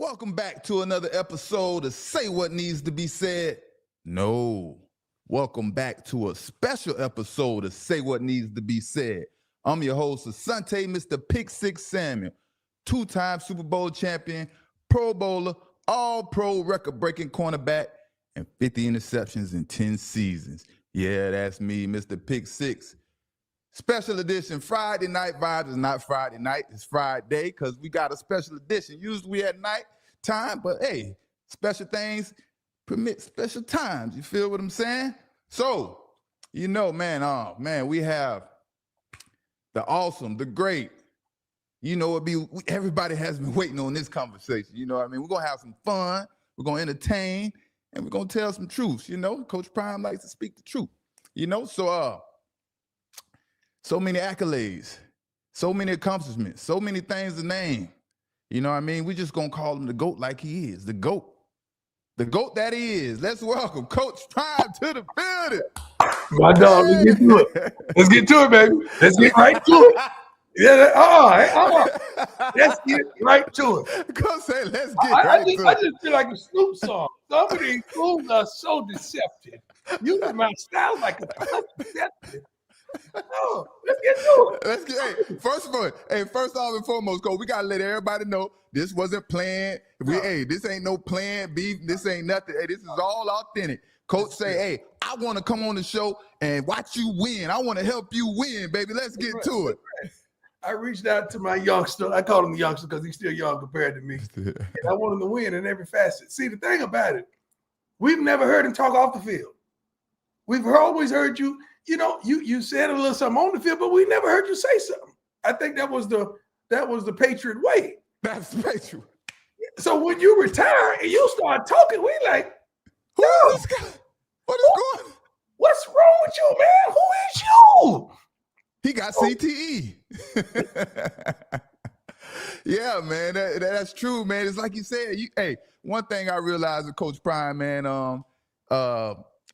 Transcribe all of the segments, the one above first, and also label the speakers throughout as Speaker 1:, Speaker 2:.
Speaker 1: Welcome back to another episode of Say What Needs to Be Said. No. Welcome back to a special episode of Say What Needs to Be Said. I'm your host, Asante, Mr. Pick Six Samuel, two-time Super Bowl champion, Pro Bowler, all-pro record-breaking cornerback, and 50 interceptions in 10 seasons. Yeah, that's me, Mr. Pick Six. Special edition Friday night vibes is not Friday night, it's Friday because we got a special edition. Usually we at night time, but hey, special things permit special times. You feel what I'm saying? So, you know, man, we have the awesome, the great, you know, everybody has been waiting on this conversation. You know what I mean? We're going to have some fun, we're going to entertain, and we're going to tell some truths. You know, Coach Prime likes to speak the truth, you know? So many accolades, so many accomplishments, so many things to name. You know what I mean? We just gonna call him the GOAT like he is, the GOAT. The GOAT that he is. Let's welcome Coach Prime to the building.
Speaker 2: My dog, let's get to it. Let's get to it, baby. Let's get right to it. Yeah, let's get right to it.
Speaker 1: Coach say, let's get right to it.
Speaker 2: I just feel like a Snoop song. Some of these fools are so deceptive. You know my style like a deceptive. Oh, let's get to it.
Speaker 1: First off and foremost, Coach, we gotta let everybody know this wasn't planned. This ain't no planned beef. This ain't nothing. Hey, this is all authentic. Coach say, hey, I want to come on the show and watch you win. I want to help you win, baby. Let's get to it.
Speaker 2: I reached out to my youngster. I call him the youngster because he's still young compared to me. And I want him to win in every facet. See, the thing about it, we've never heard him talk off the field. We've always heard you. You know, you said a little something on the field, but we never heard you say something. I think that was the Patriot way.
Speaker 1: That's the Patriot.
Speaker 2: So when you retire and you start talking, we like,
Speaker 1: who is this guy? What is going on?
Speaker 2: What's wrong with you, man? Who is you?
Speaker 1: He got CTE. Yeah, man, that's true, man. It's like you said. One thing I realized with Coach Prime, man,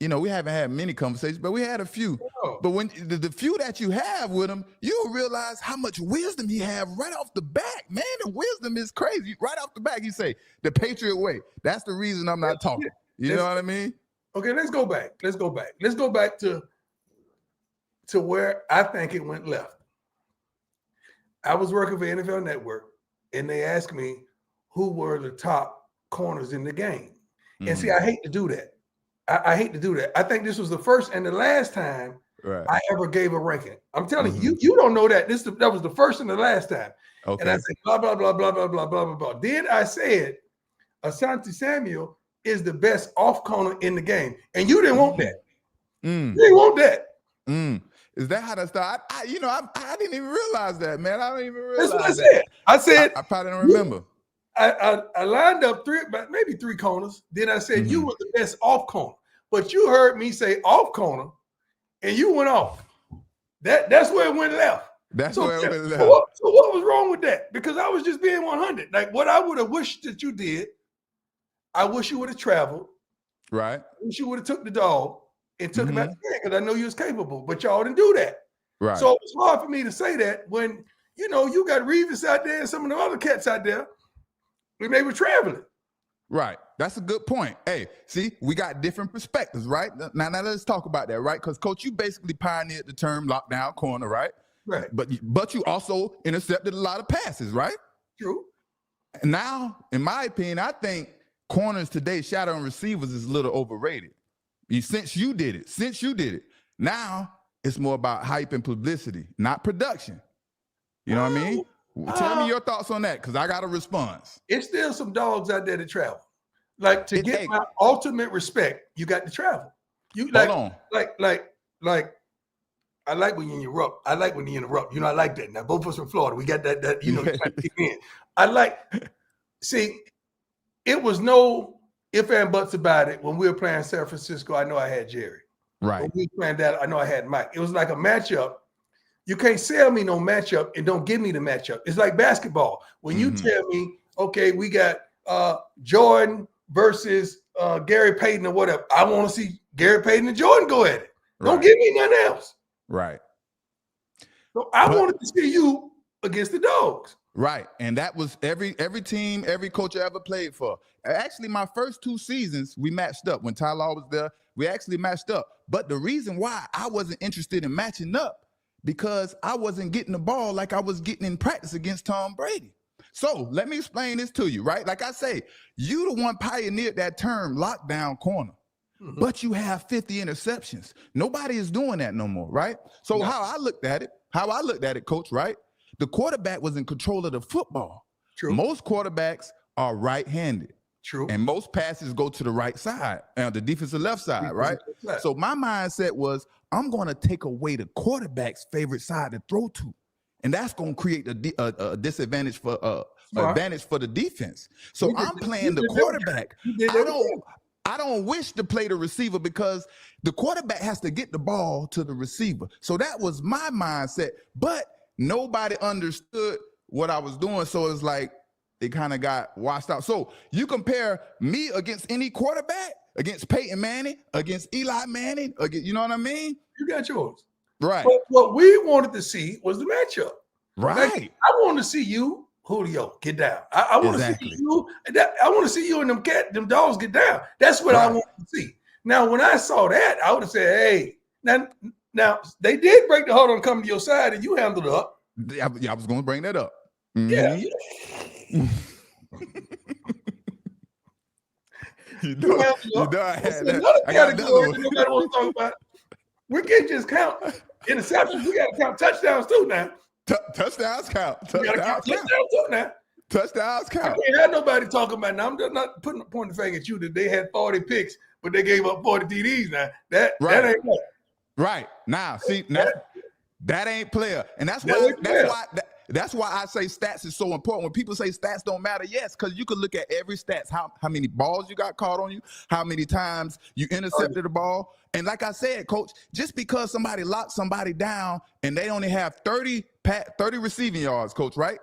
Speaker 1: you know, we haven't had many conversations, but we had a few. Oh. But when the few that you have with him, you'll realize how much wisdom he have right off the bat. Man, the wisdom is crazy. Right off the bat, you say, the Patriot way. That's the reason I'm not talking. You know what I mean?
Speaker 2: Okay, let's go back. Let's go back to where I think it went left. I was working for NFL Network, and they asked me who were the top corners in the game. And see, I hate to do that. I hate to do that. I think this was the first and the last time I ever gave a ranking. I'm telling you, you don't know that. That was the first and the last time. Okay. And I said, blah, blah, blah, blah, blah, blah, blah, blah, blah. Then I said, Asante Samuel is the best off corner in the game. And you didn't want that. You didn't want that.
Speaker 1: Is that how that started? I didn't even realize that, man. I don't even realize
Speaker 2: That's what I said. I said,
Speaker 1: I probably don't remember.
Speaker 2: I lined up maybe three corners. Then I said, you were the best off corner. But you heard me say off corner, and you went off. That's where it went left.
Speaker 1: So what
Speaker 2: was wrong with that? Because I was just being 100. Like what I would have wished that you did, I wish you would have traveled.
Speaker 1: Right.
Speaker 2: I wish you would have took the dog and took him out because I know you was capable. But y'all didn't do that.
Speaker 1: Right.
Speaker 2: So it was hard for me to say that when, you know, you got Reeves out there and some of the other cats out there when they were traveling.
Speaker 1: Right. That's a good point. Hey, see, we got different perspectives, right? Now let's talk about that, right? Because, Coach, you basically pioneered the term lockdown corner, right?
Speaker 2: Right.
Speaker 1: But you also intercepted a lot of passes, right?
Speaker 2: True.
Speaker 1: And now, in my opinion, I think corners today, shadowing receivers, is a little overrated. Since you did it. Now, it's more about hype and publicity, not production. You know what I mean? Tell me your thoughts on that, because I got a response.
Speaker 2: It's still some dogs out there to travel. Like to get my ultimate respect, you got to travel. You like,
Speaker 1: hold on.
Speaker 2: Like I like when you interrupt. I like when you interrupt. You know, I like that. Now both of us from Florida, we got that you know, in. See, it was no if and buts about it. When we were playing San Francisco, I know I had Jerry.
Speaker 1: Right.
Speaker 2: When we were playing that, I know I had Mike. It was like a matchup. You can't sell me no matchup and don't give me the matchup. It's like basketball. When you tell me, okay, we got Jordan versus Gary Payton or whatever, I want to see Gary Payton and Jordan go at it. Don't give me nothing else.
Speaker 1: Right.
Speaker 2: So I wanted to see you against the dogs.
Speaker 1: Right. And that was every team, every coach I ever played for. Actually, my first 2 seasons, we matched up. When Ty Law was there, we actually matched up. But the reason why I wasn't interested in matching up, because I wasn't getting the ball like I was getting in practice against Tom Brady. So let me explain this to you, right? Like I say, you the one pioneered that term lockdown corner.
Speaker 2: Mhm.
Speaker 1: But you have 50 interceptions. Nobody is doing that no more, right? So
Speaker 2: No.
Speaker 1: how I looked at it, coach, right? The quarterback was in control of the football.
Speaker 2: True.
Speaker 1: Most quarterbacks are right-handed.
Speaker 2: True.
Speaker 1: And most passes go to the right side, the defensive left side, right? So my mindset was, I'm going to take away the quarterback's favorite side to throw to. And that's going to create a disadvantage for advantage for the defense. So I'm playing the quarterback. I don't wish to play the receiver because the quarterback has to get the ball to the receiver. So that was my mindset, but nobody understood what I was doing. So it's like it kind of got washed out. So you compare me against any quarterback, against Peyton Manning, against Eli Manning, you know what I mean?
Speaker 2: You got yours.
Speaker 1: Right.
Speaker 2: But what we wanted to see was the matchup.
Speaker 1: Right.
Speaker 2: Like, I want to see you, Julio, get down. I want to see you. I want to see you and them dogs get down. That's what I want to see. Now, when I saw that, I would have said, "Hey, now they did break the huddle and come to your side, and you handled it up."
Speaker 1: Yeah, I was going to bring that up. Mm-hmm.
Speaker 2: Yeah.
Speaker 1: you know I had that.
Speaker 2: Another
Speaker 1: I got
Speaker 2: category that nobody wants to talk about. We can't just count interceptions. We got to count touchdowns too now.
Speaker 1: Touchdowns count.
Speaker 2: Touchdowns too now.
Speaker 1: Touchdowns count.
Speaker 2: I can't have nobody talking about now. I'm just not pointing the finger at you that they had 40 picks, but they gave up 40 TDs now. That ain't right.
Speaker 1: Right. Now, see, that ain't player. And that's why I say stats is so important. When people say stats don't matter, yes, because you can look at every stats, how many balls you got caught on you, how many times you intercepted the ball. And like I said, coach, just because somebody locks somebody down and they only have 30 receiving yards, coach, right?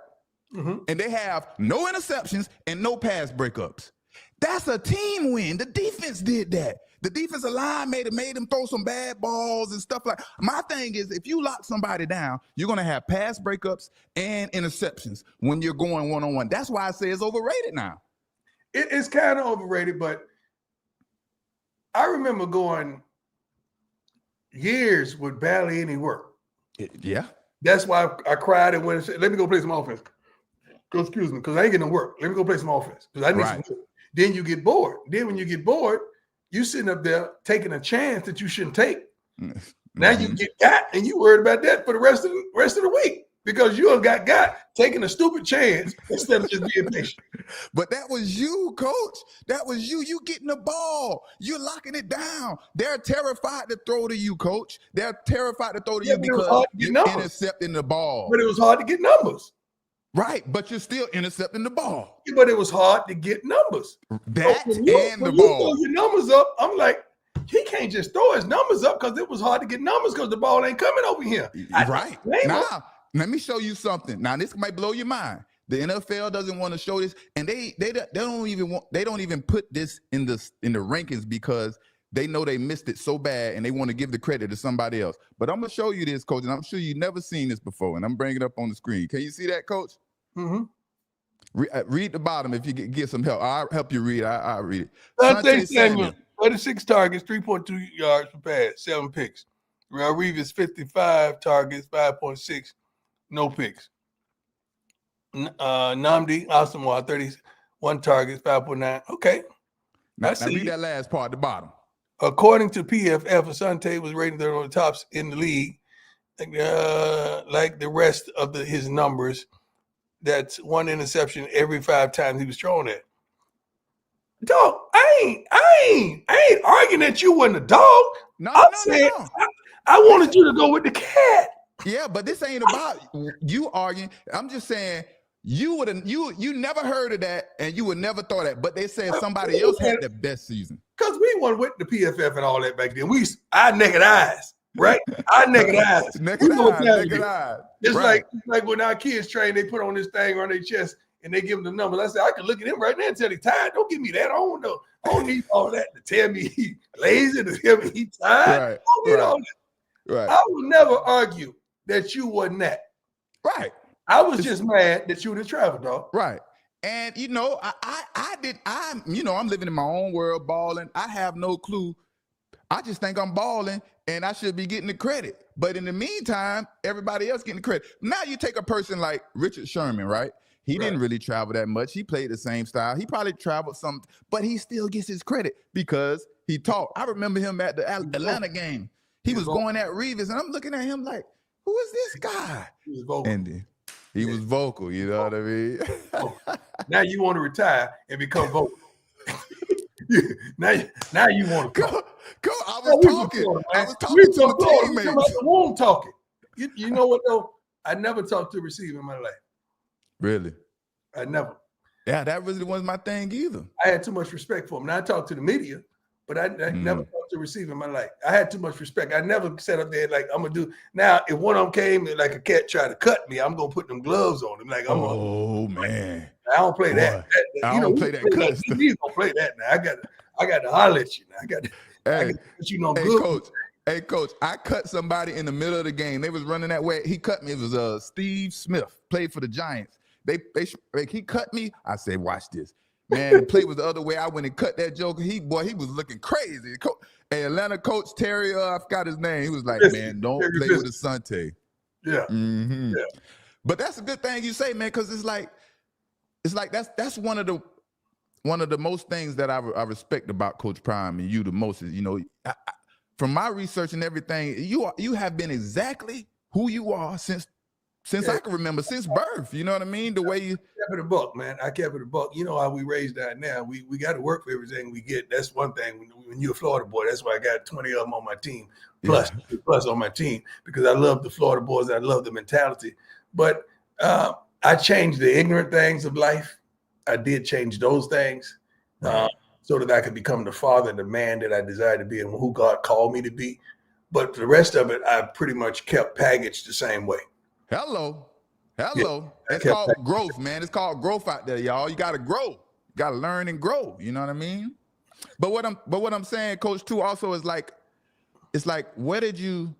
Speaker 1: Mm-hmm. And they have no interceptions and no pass breakups. That's a team win. The defense did that. The defensive line made them throw some bad balls and stuff like. My thing is, if you lock somebody down, you're gonna have pass breakups and interceptions when you're going one-on-one. That's why I say it's overrated now.
Speaker 2: It's kind of overrated, but I remember going years with barely any work.
Speaker 1: Yeah.
Speaker 2: That's why I cried and went and said, "Let me go play some offense." Excuse me, because I ain't getting no work. Let me go play some offense because I need some work. Then you get bored. Then when you get bored, you sitting up there taking a chance that you shouldn't take. Mm-hmm. Now you get got, and you worried about that for the rest of the week because you got taking a stupid chance instead of just being patient.
Speaker 1: But that was you, coach. That was you. You getting the ball. You're locking it down. They're terrified to throw to you, coach. They're terrified to throw to you because you're intercepting the ball.
Speaker 2: But it was hard to get numbers.
Speaker 1: Right, but you're still intercepting the ball.
Speaker 2: But it was hard to get numbers.
Speaker 1: That
Speaker 2: so
Speaker 1: and the ball.
Speaker 2: You throw your numbers up, I'm like, he can't just throw his numbers up because it was hard to get numbers because the ball ain't coming over here.
Speaker 1: Right. Now, let me show you something. Now, this might blow your mind. The NFL doesn't want to show this, and they don't even put this in the rankings because they know they missed it so bad and they want to give the credit to somebody else. But I'm gonna show you this, coach, and I'm sure you've never seen this before, and I'm bringing it up on the screen. Can you see that, coach?
Speaker 2: Mm-hmm.
Speaker 1: Read the bottom if you get some help. I'll help you read. I'll read it.
Speaker 2: Asante Samuel, 36 targets, 3.2 yards per pass, 7 picks. Reeves, 55 targets, 5.6, no picks. Nnamdi Asomugha, 31 targets, 5.9. Okay.
Speaker 1: Now read that last part at the bottom.
Speaker 2: According to PFF, Asante was rated third on the tops in the league. Like the rest of his numbers, that's one interception every 5 times he was thrown at. Dog, I ain't arguing that you wasn't a dog.
Speaker 1: No.
Speaker 2: I wanted you to go with the cat.
Speaker 1: Yeah, but this ain't about you arguing. I'm just saying you never heard of that and you would never thought that. But they said somebody else had the best season.
Speaker 2: Because we went with the PFF and all that back then. Our naked eyes, right? Our naked eyes.
Speaker 1: Naked eyes.
Speaker 2: It's like when our kids train, they put on this thing on their chest and they give them the numbers. I said, I can look at him right now and tell he's tired. Don't give me that. I don't need all that to tell me he's lazy, to tell me he's tired. All that. I will never argue that you wasn't that.
Speaker 1: Right.
Speaker 2: I was just mad that you would have traveled, dog.
Speaker 1: Right. And you know, I'm living in my own world, balling. I have no clue. I just think I'm balling and I should be getting the credit. But in the meantime, everybody else getting the credit. Now you take a person like Richard Sherman, right? He didn't really travel that much. He played the same style. He probably traveled some, but he still gets his credit because he taught. I remember him at the Atlanta game. He was going at Reeves, and I'm looking at him like, who is this guy?
Speaker 2: He was vocal.
Speaker 1: And he was vocal, you know what I mean?
Speaker 2: Now you want to retire and become vocal. now you want to
Speaker 1: go. I was talking to the teammates.
Speaker 2: About the womb talking. You know what though? I never talked to a receiver in my life.
Speaker 1: Really?
Speaker 2: I never.
Speaker 1: Yeah, that really wasn't my thing either.
Speaker 2: I had too much respect for him. Now I talk to the media, but I never talked to a receiver in my life. I had too much respect. I never sat up there like I'm gonna do. Now if one of them came and like a cat tried to cut me, I'm gonna put them gloves on him. Like
Speaker 1: man.
Speaker 2: I don't play that.
Speaker 1: I don't play that cut stuff.
Speaker 2: You don't play that now. I got to holler at you now. I got to let you know good.
Speaker 1: Coach, I cut somebody in the middle of the game. They was running that way. He cut me. It was Steve Smith, played for the Giants. He cut me. I said, watch this. Man, the play was the other way. I went and cut that joker. He was looking crazy. Atlanta coach Terry, I forgot his name. He was like, man, don't play with Asante.
Speaker 2: Yeah.
Speaker 1: Mm-hmm. Yeah. But that's a good thing you say, man, because it's like that's one of the most things that I respect about Coach Prime and you the most is, you know, from my research and everything, you have been exactly who you are since I can remember, since birth. You know what I mean? The way you
Speaker 2: kept it a buck, man. I kept it a buck. You know how we raised that now. We got to work for everything we get. That's one thing. When you're a Florida boy, that's why I got 20 of them on my team, plus on my team, because I love the Florida boys. I love the mentality. But I changed the ignorant things of life. I did change those things so that I could become the father and the man that I desired to be and who God called me to be. But the rest of it, I pretty much kept packaged the same way.
Speaker 1: Hello. It's called growth, man. It's called growth out there, y'all. You got to grow. You got to learn and grow. You know what I mean? But what I'm saying, Coach, too, also is like, it's like, where did you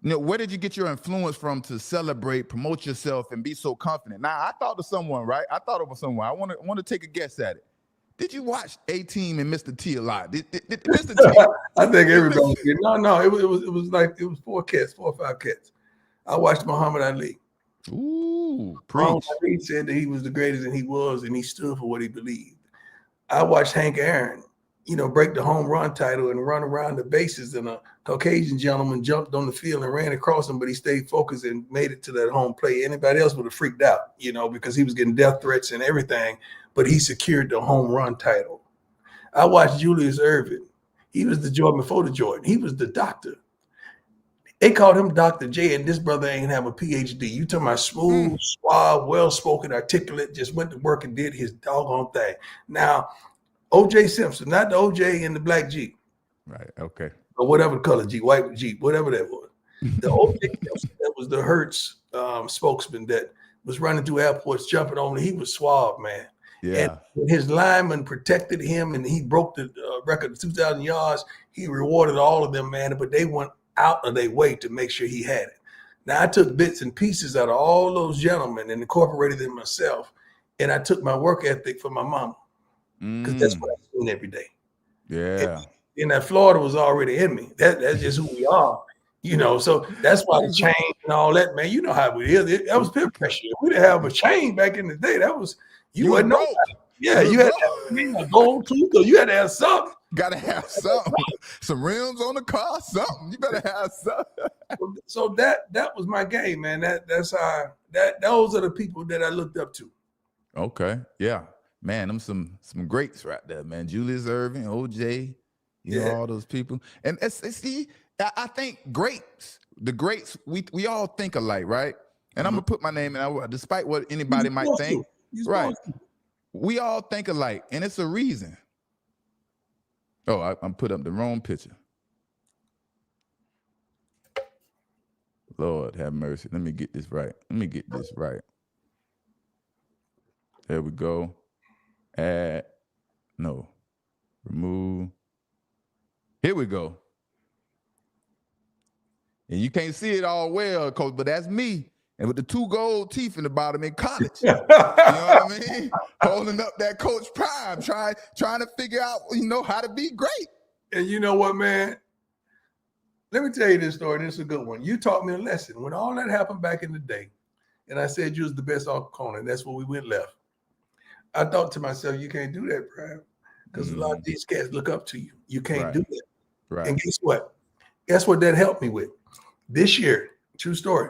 Speaker 1: get your influence from to celebrate, promote yourself, and be so confident? Now, I thought of someone, right? I want to take a guess at it. Did you watch A-Team and Mr. T a lot? Did Mr. T?
Speaker 2: I think everybody did. No. It was 4 or 5 cats. I watched Muhammad Ali.
Speaker 1: Ooh,
Speaker 2: Muhammad Ali said that he was the greatest, and he was, and he stood for what he believed. I watched Hank Aaron, break the home run title and run around the bases, and a Caucasian gentleman jumped on the field and ran across him, but he stayed focused and made it to that home plate. Anybody else would have freaked out, because he was getting death threats and everything, but he secured the home run title. I watched Julius Erving. He was the Jordan before the Jordan. He was the doctor. They called him Dr. J, and this brother ain't have a PhD. You talking about smooth, suave, well-spoken, articulate, just went to work and did his doggone thing. Now, O.J. Simpson, not the O.J. in the black Jeep.
Speaker 1: Right, okay.
Speaker 2: Or whatever color Jeep, white Jeep, whatever that was. The O.J. Simpson, that was the Hertz spokesman that was running through airports, jumping on. He was suave, man.
Speaker 1: Yeah.
Speaker 2: And his lineman protected him, and he broke the record of 2,000 yards. He rewarded all of them, man, but they went out of their way to make sure he had it. Now, I took bits and pieces out of all those gentlemen and incorporated them myself, and I took my work ethic from my mama, because that's what I seen every day.
Speaker 1: Yeah.
Speaker 2: And that Florida was already in me. That's just who we are, so that's why the chain and all that, man. You know how it is. That was peer pressure. We didn't have a chain back in the day. That was, you wouldn't know. Yeah, you had to have a gold tooth, or you had to have something.
Speaker 1: Gotta have something. Some rims on the car, something. You better have something.
Speaker 2: So that was my game, man. Those are the people that I looked up to.
Speaker 1: Okay. Yeah. Man, them some greats right there, man. Julius Erving, OJ, all those people. And see, I think the greats, we all think alike, right? And I'm gonna put my name in, despite what anybody might think. Right. We all think alike, and it's a reason. Oh, I'm put up the wrong picture. Lord have mercy. Let me get this right. There we go. Add. No. Remove. Here we go. And you can't see it all well, Coach, but that's me. and with the 2 gold teeth in the bottom in college. You know what I mean? Holding up that Coach Prime, trying to figure out, how to be great.
Speaker 2: And you know what, man? Let me tell you this story. This is a good one. You taught me a lesson. When all that happened back in the day, and I said you was the best off corner, and that's where we went left. I thought to myself, you can't do that, Prime, because a lot of these cats look up to you. You can't do that.
Speaker 1: Right.
Speaker 2: And guess what? Guess what that helped me with? This year, true story.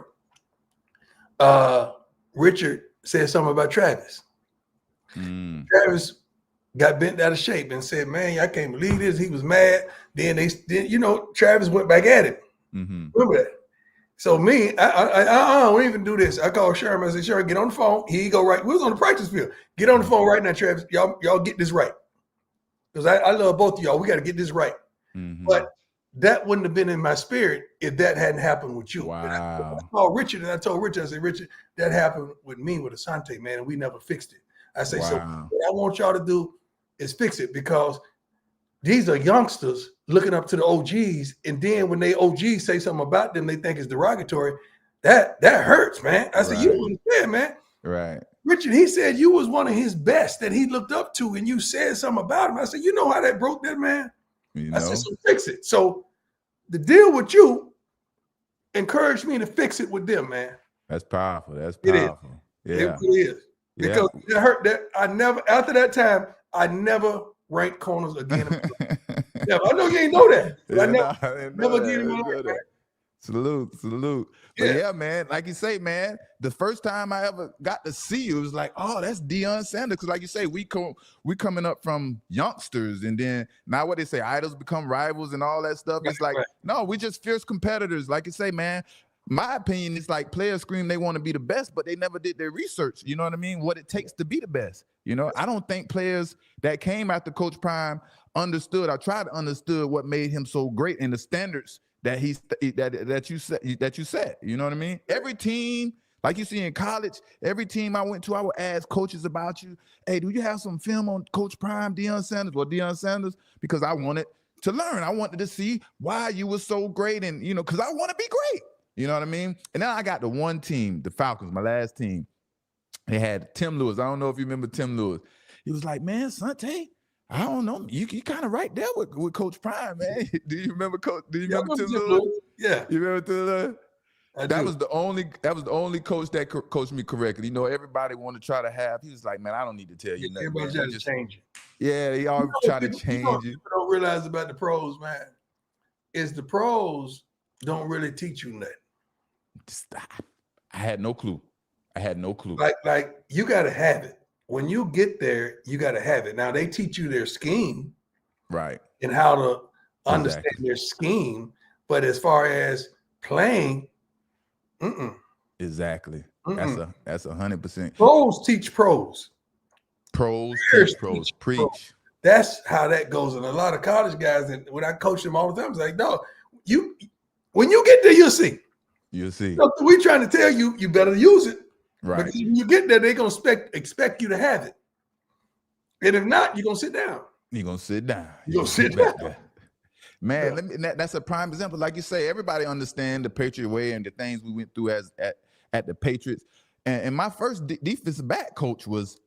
Speaker 2: Richard said something about Travis. Travis got bent out of shape and said, man, I can't believe this. He was mad. Then Travis went back at him. Remember that? So me, I don't even do this. I called Sherman. I said, Sherman, get on the phone. Here you go. Right. We was on the practice field. Get on the phone right now, Travis. Y'all get this right. Because I love both of y'all. We got to get this right. But that wouldn't have been in my spirit if that hadn't happened with you.
Speaker 1: Wow.
Speaker 2: I called Richard and I told Richard, I said, Richard, that happened with me with Asante, man, and we never fixed it. I say, so what I want y'all to do is fix it, because these are youngsters looking up to the OGs, and then when they OGs say something about them they think is derogatory, that hurts, man. I said, you don't understand, man.
Speaker 1: Right.
Speaker 2: Richard, he said you was one of his best that he looked up to, and you said something about him. I said, you know how that broke that man? I said, so fix it. So the deal with you encouraged me to fix it with them, man.
Speaker 1: That's powerful. That's powerful.
Speaker 2: It really is. Because it hurt that after that time, I never ranked corners again. I know you ain't know that. I never get in my life, man.
Speaker 1: Salute. But yeah, man, like you say, man, the first time I ever got to see you, it was like, oh, that's Deion Sanders. Because like you say, we coming up from youngsters, and then now what they say, idols become rivals and all that stuff. It's like, no, we just fierce competitors. Like you say, man, my opinion is like players scream they want to be the best, but they never did their research. You know what I mean? What it takes to be the best. I don't think players that came after Coach Prime understood. I tried to understood what made him so great and the standards that you set. You know what I mean? Every team, like you see in college, every team I went to, I would ask coaches about you. Hey, do you have some film on Coach Prime, Deion Sanders? Because I wanted to learn. I wanted to see why you were so great, and because I want to be great. You know what I mean? And then I got the one team, the Falcons, my last team. They had Tim Lewis. I don't know if you remember Tim Lewis. He was like, man, Asante, I don't know. You kind of right there with Coach Prime, man. Do you remember Tim Lewis? Yeah. You remember Tim Lewis? That was the only coach that coached me correctly. Everybody wanted to try to have. He was like, man, I don't need to tell you nothing.
Speaker 2: Everybody trying to change you.
Speaker 1: Yeah, they all try to change you.
Speaker 2: People don't realize about the pros, man, is the pros don't really teach you nothing.
Speaker 1: I had no clue.
Speaker 2: Like you got to have it. When you get there, you got to have it. Now they teach you their scheme,
Speaker 1: right,
Speaker 2: and how to understand their scheme. But as far as playing,
Speaker 1: exactly. That's 100%.
Speaker 2: Pros teach pros.
Speaker 1: Pros teach pros. Preach. Pros.
Speaker 2: That's how that goes. And a lot of college guys, and when I coach them all the time, it's like, no, when you get there, you'll see.
Speaker 1: You'll see.
Speaker 2: We trying to tell you, you better use it.
Speaker 1: Right.
Speaker 2: Because when you get there, they're going to expect you to have it. And if not, you're going to sit down.
Speaker 1: You're going to sit down.
Speaker 2: Man,
Speaker 1: that's a prime example. Like you say, everybody understand the Patriot way and the things we went through at the Patriots. And my first defensive back coach was,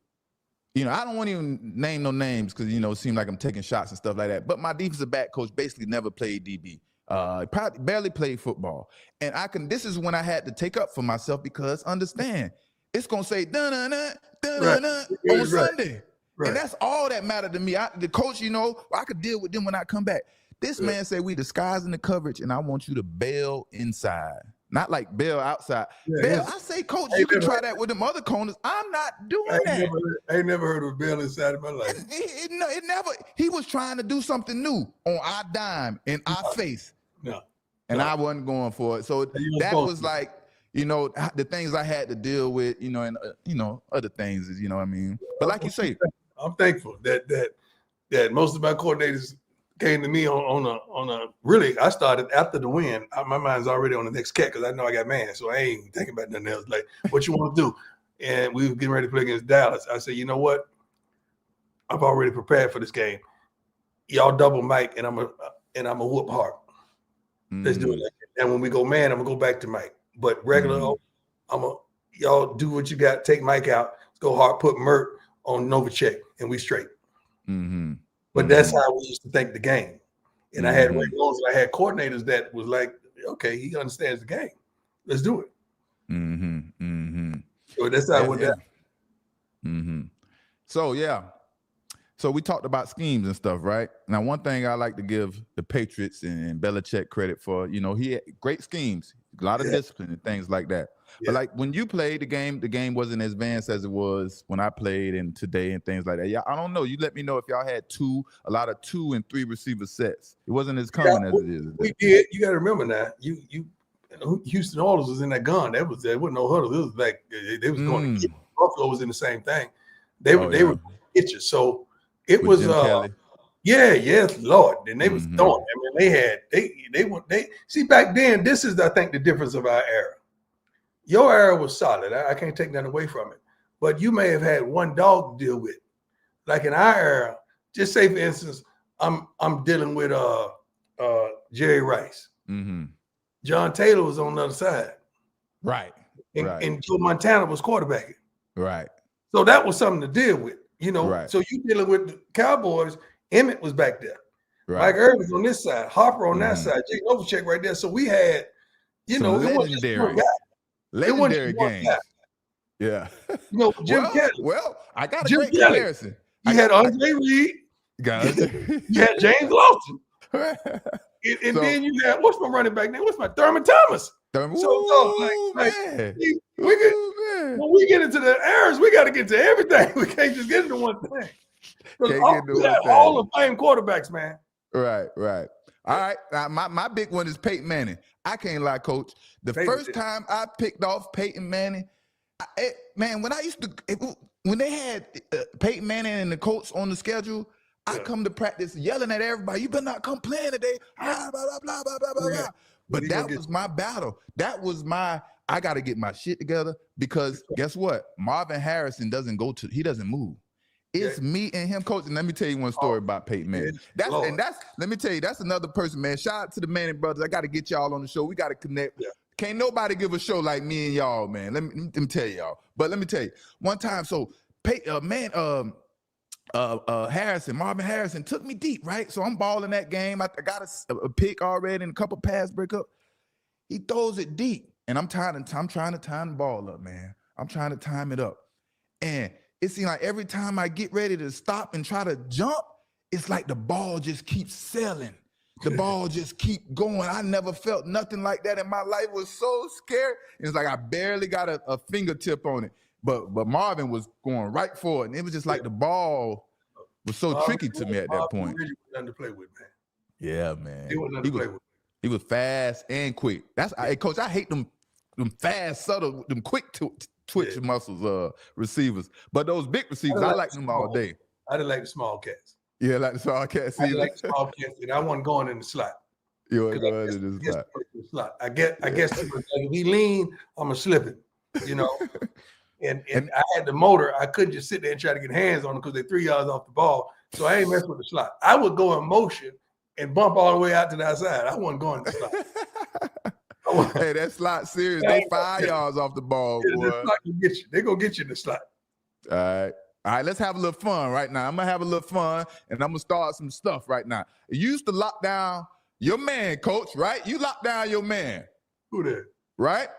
Speaker 1: I don't want to even name no names because, it seemed like I'm taking shots and stuff like that. But my defensive back coach basically never played DB. Probably barely played football. And this is when I had to take up for myself, because understand, it's going to say dun-dun-dun, dun-dun-dun on Sunday. Right. And that's all that mattered to me. The coach, I could deal with them when I come back. This man said, we disguising the coverage, and I want you to bail inside. Not like bail outside. Yeah, bail. I say, coach, you can try that with them other corners. I'm not doing that.
Speaker 2: I ain't never heard of bail inside in my life.
Speaker 1: It never. He was trying to do something new on our dime in our face.
Speaker 2: No.
Speaker 1: And I wasn't going for it. So that was like, the things I had to deal with, and other things is, what I mean. But like you say,
Speaker 2: I'm thankful that most of my coordinators came to me on a really. I started after the win. My mind's already on the next cat because I know I got man, so I ain't even thinking about nothing else. Like, what you want to do? And we were getting ready to play against Dallas. I said, you know what? I've already prepared for this game. Y'all double Mike, and I'm a whoop hard. Let's do it. And when we go man, I'm gonna go back to Mike. But regular, I'm Y'all do what you got. Take Mike out. Let's go hard. Put Mert on Novacek, and we straight.
Speaker 1: Mm-hmm.
Speaker 2: But that's how we used to think the game. And I had regulars, I had coordinators that was like, okay, he understands the game. Let's do it. So that's how I went down.
Speaker 1: So so we talked about schemes and stuff, right? Now, one thing I like to give the Patriots and Belichick credit for, he had great schemes, a lot of discipline and things like that. But like when you played the game wasn't as advanced as it was when I played and today and things like that. Yeah, I don't know. You let me know if y'all had a lot of 2 and 3 receiver sets. It wasn't as common as it is today.
Speaker 2: We did. You got to remember now. Houston Oilers was in that gun. There wasn't no huddle. It was like they was going to get Buffalo was in the same thing. They were get you. So it was yes, Lord. And they was throwing. I mean, they see back then. This is I think the difference of our era. Your era was solid. I can't take that away from it. But you may have had one dog to deal with. Like in our era, just say for instance, I'm dealing with Jerry Rice. John Taylor was on the other side.
Speaker 1: Right.
Speaker 2: And Joe Montana was quarterbacking.
Speaker 1: Right.
Speaker 2: So that was something to deal with,
Speaker 1: Right.
Speaker 2: So you dealing with the Cowboys, Emmett was back there.
Speaker 1: Right.
Speaker 2: Mike Irvin's on this side, Harper on that side, Jake Novacek right there. So we had,
Speaker 1: legendary games. Yeah.
Speaker 2: Jim Kelly.
Speaker 1: Well, I got a great comparison.
Speaker 2: You had Andre Reed. You had James Lawson. And then you had, what's my running back name? What's my Thurman Thomas?
Speaker 1: When
Speaker 2: we get into the eras, we got to get to everything. We can't just get into one thing. Hall of Fame quarterbacks, man.
Speaker 1: Right. All right. Now, my big one is Peyton Manning. I can't lie, Coach. The first time I picked off Peyton Manning, when they had Peyton Manning and the Colts on the schedule, I come to practice yelling at everybody, you better not come playing today. Blah, blah, blah, blah, blah, blah, blah. But that was my battle. That was I got to get my shit together because guess what? Marvin Harrison he doesn't move. It's me and him, Coach. And let me tell you one story about Peyton Manning. Let me tell you, that's another person, man. Shout out to the Manning brothers. I got to get y'all on the show. We got to connect. Yeah. Can't nobody give a show like me and y'all, man. Let me tell y'all. But let me tell you, one time, so Marvin Harrison took me deep, right? So I'm balling that game. I got a pick already and a couple pass breakup. He throws it deep, and I'm trying to time the ball up, man. I'm trying to time it up, and it seems like every time I get ready to stop and try to jump, it's like the ball just keeps sailing. The ball just keep going. I never felt nothing like that in my life. It was so scary. It's like I barely got a fingertip on it. But Marvin was going right for it. And it was just like the ball was so tricky to me at that point.
Speaker 2: Really nothing to play with, man.
Speaker 1: Yeah, man.
Speaker 2: He
Speaker 1: was fast and quick. Coach, I hate them fast, subtle, them quick twitch muscles receivers. But those big receivers, I like them all day.
Speaker 2: I didn't like the small cats.
Speaker 1: Yeah, like the small cats.
Speaker 2: I like the small cats, and I wasn't going in the slot.
Speaker 1: You weren't going in the
Speaker 2: slot. I guess if he lean, I'm going to slip it, And I had the motor. I couldn't just sit there and try to get hands on them because they're 3 yards off the ball. So I ain't messing with the slot. I would go in motion and bump all the way out to the outside. I wasn't going to the slot.
Speaker 1: Hey, that slot serious. They 5 yards off the ball, boy.
Speaker 2: The slot can get you. They're going to get you in the slot.
Speaker 1: All right, let's have a little fun right now. I'm going to have a little fun, and I'm going to start some stuff right now. You used to lock down your man, Coach, right? You locked down your man.
Speaker 2: Who did?
Speaker 1: Right?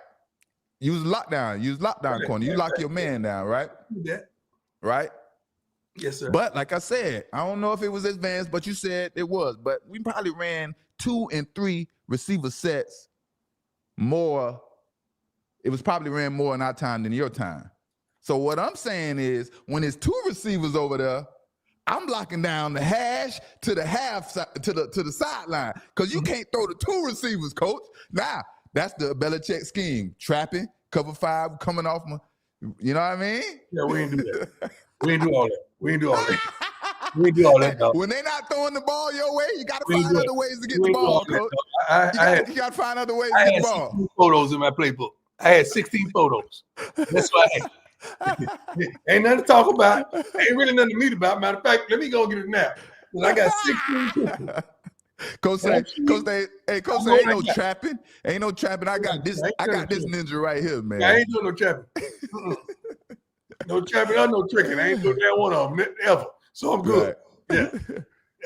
Speaker 1: You was lockdown. You was lockdown corner. You lock your man down, right?
Speaker 2: Yeah.
Speaker 1: Right?
Speaker 2: Yes, sir.
Speaker 1: But like I said, I don't know if it was advanced, but you said it was. But we probably ran 2 and 3 receiver sets more. It was probably ran more in our time than your time. So what I'm saying is, when there's 2 receivers over there, I'm locking down the hash to the half to the sideline because you can't throw the 2 receivers, Coach. Now. That's the Belichick scheme. Trapping, cover 5, coming off my, you know what I mean?
Speaker 2: Yeah, we ain't do that. We ain't do all that. Dog.
Speaker 1: When they not throwing the ball your way, you got to find other ways to get the ball, Coach. You got to find other ways to get the ball.
Speaker 2: I had 16 photos in my playbook. I had 16 photos. That's what I had. Ain't nothing to talk about. Ain't really nothing to meet about. Matter of fact, let me go get it now. I got 16 pictures.
Speaker 1: Coach say, hey, Coach say, ain't no trapping. Ain't no trapping. I got this ninja right here, man.
Speaker 2: I ain't doing no trapping. No trapping or no tricking. I ain't doing that one of them ever. So I'm good. Right.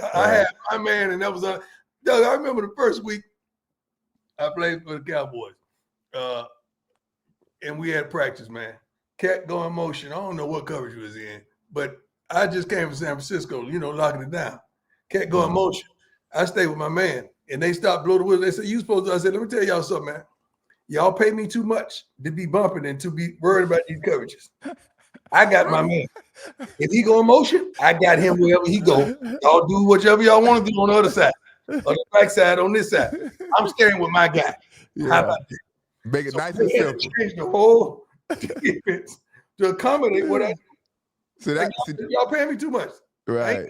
Speaker 2: Yeah. I had my man, and that was Doug, I remember the first week I played for the Cowboys. And we had practice, man. Cat go in motion. I don't know what coverage he was in, but I just came from San Francisco, locking it down. Cat go in motion. I stayed with my man, and they stopped, blow the whistle. They said, "You supposed to?" I said, "Let me tell y'all something, man. Y'all pay me too much to be bumping and to be worried about these coverages. I got my man. If he go in motion, I got him wherever he go. Y'all do whatever y'all want to do on the other side, or the back side on this side. I'm staying with my guy. Yeah. How about that?
Speaker 1: Make it nice and simple.
Speaker 2: Change the whole defense to accommodate what I do. So y'all paying me too much.
Speaker 1: Right.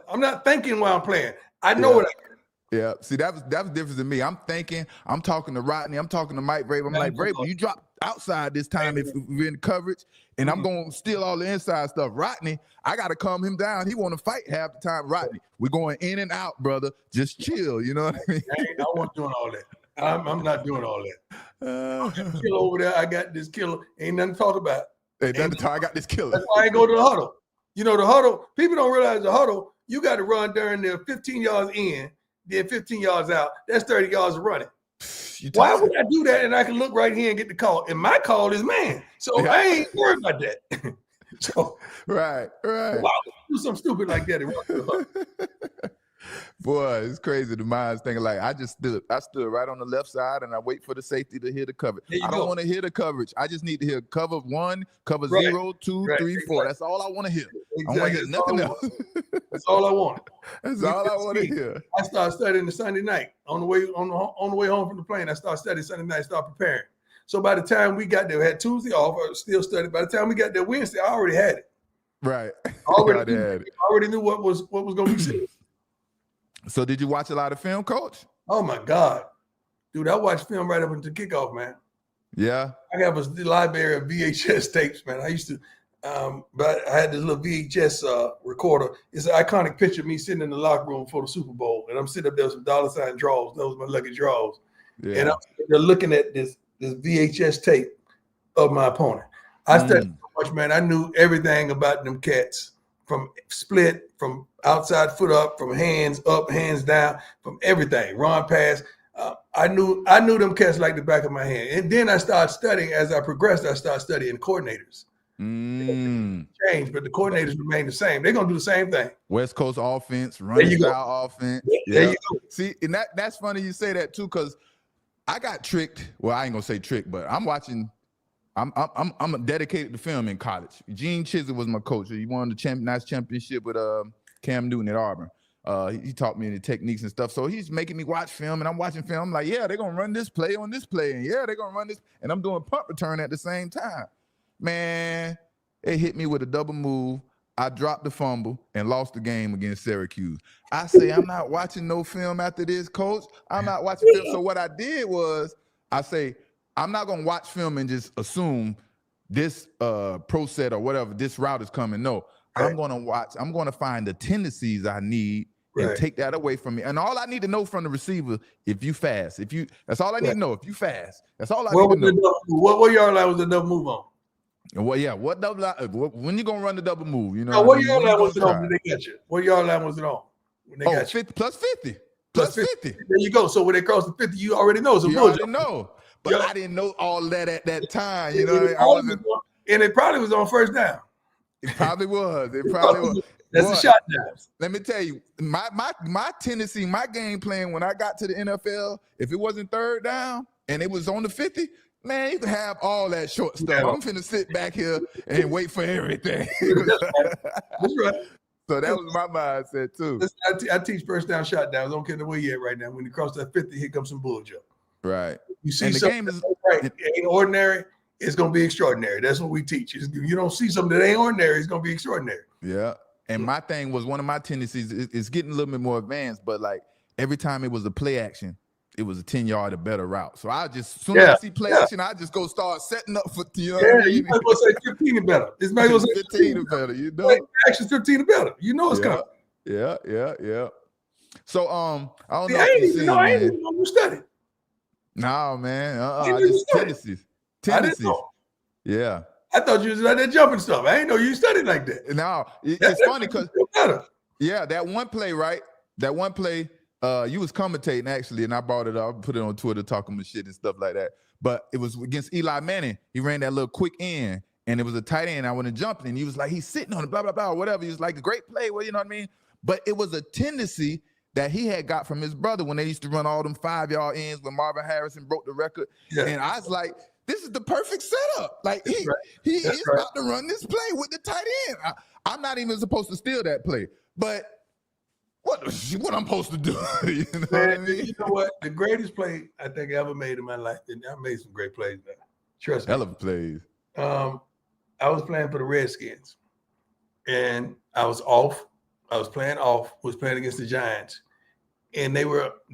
Speaker 2: I'm not thinking while I'm playing. I know what I do.
Speaker 1: Yeah. See, that was different than me. I'm thinking, I'm talking to Rodney, I'm talking to Mike Vrabel. I'm like, Vrabel, you drop outside this time if we're in coverage, and I'm going to steal all the inside stuff. Rodney, I got to calm him down. He want to fight half the time. Rodney, we're going in and out, brother. Just chill. You know what I mean?
Speaker 2: I wasn't doing all that. I'm not doing all that. Killer over there, I got this killer. Ain't nothing to talk about.
Speaker 1: Ain't nothing to talk. I got this killer.
Speaker 2: That's why I ain't go to the huddle. The huddle, people don't realize the huddle, you got to run during there 15 yards in, then 15 yards out. That's 30 yards of running. Why would I do that and I can look right here and get the call? And my call is man. So I ain't worried about that. So
Speaker 1: right.
Speaker 2: Why would you do something stupid like that and run to the huddle?
Speaker 1: Boy, it's crazy. The mind's thinking like I stood right on the left side and I wait for the safety to hear the coverage. I don't want to hear the coverage. I just need to hear cover 1, cover 0, 2, 3, 4. That's all I want to hear. Exactly. I want to hear nothing else.
Speaker 2: That's all I want.
Speaker 1: That's all I want to hear.
Speaker 2: I started studying the Sunday night on the way home from the plane. I started studying Sunday night. Start preparing. So by the time we got there, we had Tuesday off. I still studied. By the time we got there Wednesday, I already had it.
Speaker 1: Right.
Speaker 2: I already knew what was going to be said.
Speaker 1: So did you watch a lot of film, Coach?
Speaker 2: Oh, my God. Dude, I watched film right up until kickoff, man.
Speaker 1: Yeah.
Speaker 2: I have a library of VHS tapes, man. I used to, but I had this little VHS recorder. It's an iconic picture of me sitting in the locker room for the Super Bowl. And I'm sitting up there with some $ draws. Those were my lucky draws. Yeah. And I'm looking at this VHS tape of my opponent. I studied so much, man. I knew everything about them cats. From split, from outside foot up, from hands up, hands down, from everything, run pass. I knew them cats like the back of my hand. And then I started studying. As I progressed, I started studying coordinators. Change, but the coordinators remain the same. They're gonna do the same thing.
Speaker 1: West Coast offense, running style offense.
Speaker 2: There you go.
Speaker 1: See, and that's funny you say that too, because I got tricked. Well, I ain't gonna say tricked, but I'm watching. I'm dedicated to film in college. Gene Chislett was my coach. He won the national championship with Cam Newton at Auburn. He taught me the techniques and stuff. So he's making me watch film, and I'm watching film. I'm like, yeah, they're gonna run this play on this play, and yeah, they're gonna run this, and I'm doing punt return at the same time. Man, it hit me with a double move. I dropped the fumble and lost the game against Syracuse. I say, I'm not watching no film after this, coach. I'm not watching film. So what I did was, I say, I'm not going to watch film and just assume this pro set or whatever, this route is coming. No, I'm going to watch. I'm going to find the tendencies I need and take that away from me. And all I need to know from the receiver, if you fast, that's all I need to know. If you fast, that's all I need to know.
Speaker 2: What yard line was the double move on?
Speaker 1: Well, yeah. What double line? When you gonna run the double move? You know.
Speaker 2: Now, what yard line was it on when they got you? What yard line was it on when they got
Speaker 1: 50, plus 50. Plus 50.
Speaker 2: There you go. So when they cross the 50, you already know. So
Speaker 1: you already know. But I didn't know all that at that time. You know what I mean?
Speaker 2: And it probably was on first down.
Speaker 1: It probably was. It probably was.
Speaker 2: That's a shot down.
Speaker 1: Let me tell you, my tendency, my game plan when I got to the NFL, if it wasn't third down and it was on the 50, man, you can have all that short stuff. Yeah. I'm finna sit back here and wait for everything.
Speaker 2: That's right.
Speaker 1: So that was my mindset too.
Speaker 2: I teach first down, shot downs. I don't care the way you're at right now. When you cross that 50, here comes some bull jump.
Speaker 1: Right.
Speaker 2: You see something it ain't ordinary, it's going to be extraordinary. That's what we teach. You don't see something that ain't ordinary, it's going to be extraordinary.
Speaker 1: Yeah. And my thing was, one of my tendencies is getting a little bit more advanced, but like every time it was a play action, it was a 10-yard or better route. So I just, as soon as I see play action, I just go start setting up for, you know what I mean?
Speaker 2: You might well say 15 or better. It's might say
Speaker 1: 15 or better, you know?
Speaker 2: Action's 15 or better. You know it's coming.
Speaker 1: Yeah. So I don't
Speaker 2: See,
Speaker 1: know if you seen,
Speaker 2: I ain't
Speaker 1: man.
Speaker 2: even know you studied.
Speaker 1: No, man.
Speaker 2: I
Speaker 1: I
Speaker 2: knew you
Speaker 1: just
Speaker 2: studied. I didn't
Speaker 1: tendencies.
Speaker 2: know.
Speaker 1: Yeah.
Speaker 2: I thought you was like that jumping stuff. I didn't know you studied like that.
Speaker 1: Now it's
Speaker 2: That
Speaker 1: funny
Speaker 2: makes me
Speaker 1: because
Speaker 2: feel better.
Speaker 1: yeah, that one play, right? That one play, you was commentating actually, and I brought it up, put it on Twitter, talking about shit and stuff like that. But it was against Eli Manning. He ran that little quick end, and it was a tight end. I went and jumped, and he was like, he's sitting on it, blah blah blah, whatever. He was like a great play, well, you know what I mean? But it was a tendency that he had got from his brother when they used to run all them 5-yard ends when Marvin Harrison broke the record.
Speaker 2: Yeah.
Speaker 1: And I was like, this is the perfect setup. Like
Speaker 2: That's right.
Speaker 1: he
Speaker 2: That's
Speaker 1: is
Speaker 2: right.
Speaker 1: about to run this play with the tight end. I'm not even supposed to steal that play, but what I'm supposed to do? You know
Speaker 2: Man,
Speaker 1: what I mean?
Speaker 2: you know what? The greatest play I think I ever made in my life, and I made some great plays, man. Trust me.
Speaker 1: Hell of plays.
Speaker 2: I was playing for the Redskins, and I was off. I was playing off. Was playing against the Giants, and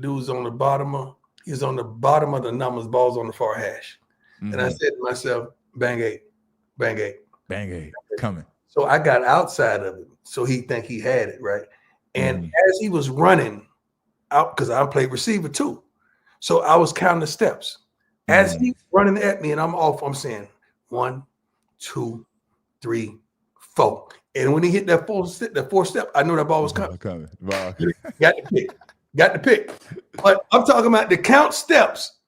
Speaker 2: dudes on the bottom of. He was on the bottom of the numbers. Balls on the far hash, and I said to myself, "Bang eight, bang eight,
Speaker 1: bang eight, coming."
Speaker 2: So I got outside of it, so he think he had it right. And as he was running out, because I played receiver too, so I was counting the steps. As he's running at me, and I'm off, I'm saying 1, 2, 3, 4. And when he hit that fourth step, I knew that ball was coming. Got the pick. But I'm talking about the count steps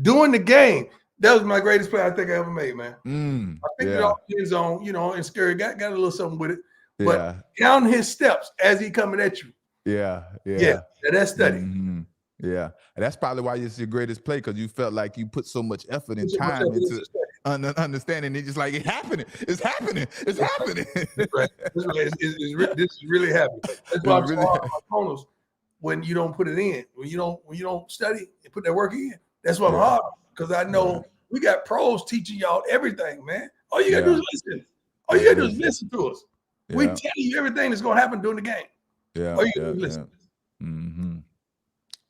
Speaker 2: during the game. That was my greatest play I think I ever made, man. I picked it off in his own, and scary. Got a little something with it. But count his steps as he coming at you.
Speaker 1: Yeah.
Speaker 2: That's study.
Speaker 1: Yeah, and that's probably why it's your greatest play, because you felt like you put so much effort and time into understanding. It's just like it's happening. It's happening. That's
Speaker 2: right. This is really happening. That's why I'm really opponents when you don't put it in, when you don't study and put that work in. That's why I'm hard, because I know we got pros teaching y'all everything, man. All you gotta do is listen. All you gotta do is listen to us. We tell you everything that's gonna happen during the game.
Speaker 1: Yeah.
Speaker 2: All you gotta do is listen.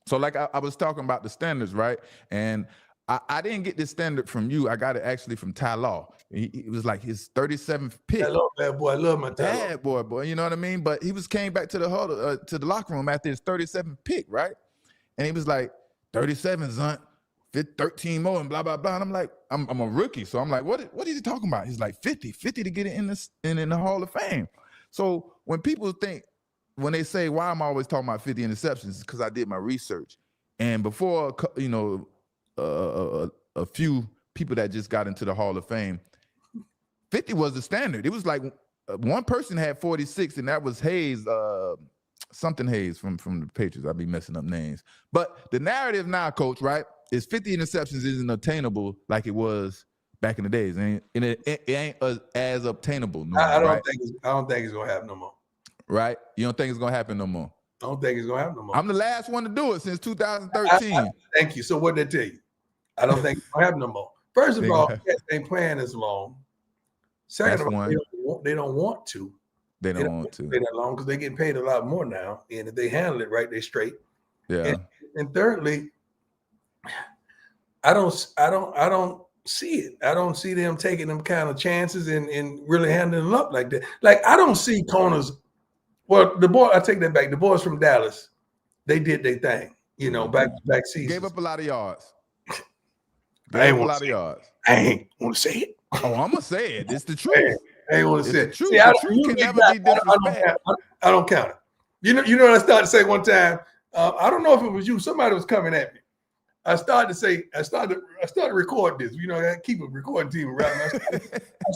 Speaker 1: So like I was talking about the standards, right? And I didn't get this standard from you. I got it actually from Ty Law. It was like his 37th pick.
Speaker 2: I love bad boy. I love my Ty Law.
Speaker 1: Boy. You know what I mean? But he came back to the huddle, to the locker room after his 37th pick, right? And he was like, 37, Zunt, 13 more, and blah blah blah. And I'm like, I'm a rookie, so I'm like, what is he talking about? He's like 50 to get it in the Hall of Fame. So when people when they say why I'm always talking about 50 interceptions, because I did my research, and before a few people that just got into the Hall of Fame, 50 was the standard. It was like one person had 46, and that was Hayes, something Hayes from the Patriots. I'll be messing up names, but the narrative now, Coach, right, is 50 interceptions isn't attainable like it was back in the days, and it ain't as obtainable.
Speaker 2: I don't think it's gonna happen no more.
Speaker 1: Right? You don't think it's gonna happen no more?
Speaker 2: I don't think it's gonna happen no more.
Speaker 1: I'm the last one to do it since 2013.
Speaker 2: Thank you. So what did they tell you? I don't think it's gonna happen no more. First of all, they ain't playing as long. Second of all, they don't want to.
Speaker 1: They don't want to
Speaker 2: play that long because they're getting paid a lot more now, and if they handle it right, they straight.
Speaker 1: Yeah.
Speaker 2: And thirdly, I don't see it. I don't see them taking them kind of chances and really handling them up like that. Like I don't see corners. Well, I take that back. The boys from Dallas, they did their thing, back season.
Speaker 1: Gave up a lot of yards.
Speaker 2: I ain't want to say it.
Speaker 1: Oh, I'm gonna say it. It's the truth.
Speaker 2: I ain't want to say it.
Speaker 1: See, the truth can never be disrespected.
Speaker 2: I don't count it. You know what I started to say one time? I don't know if it was you. Somebody was coming at me. I started to record this. I keep a recording team around me.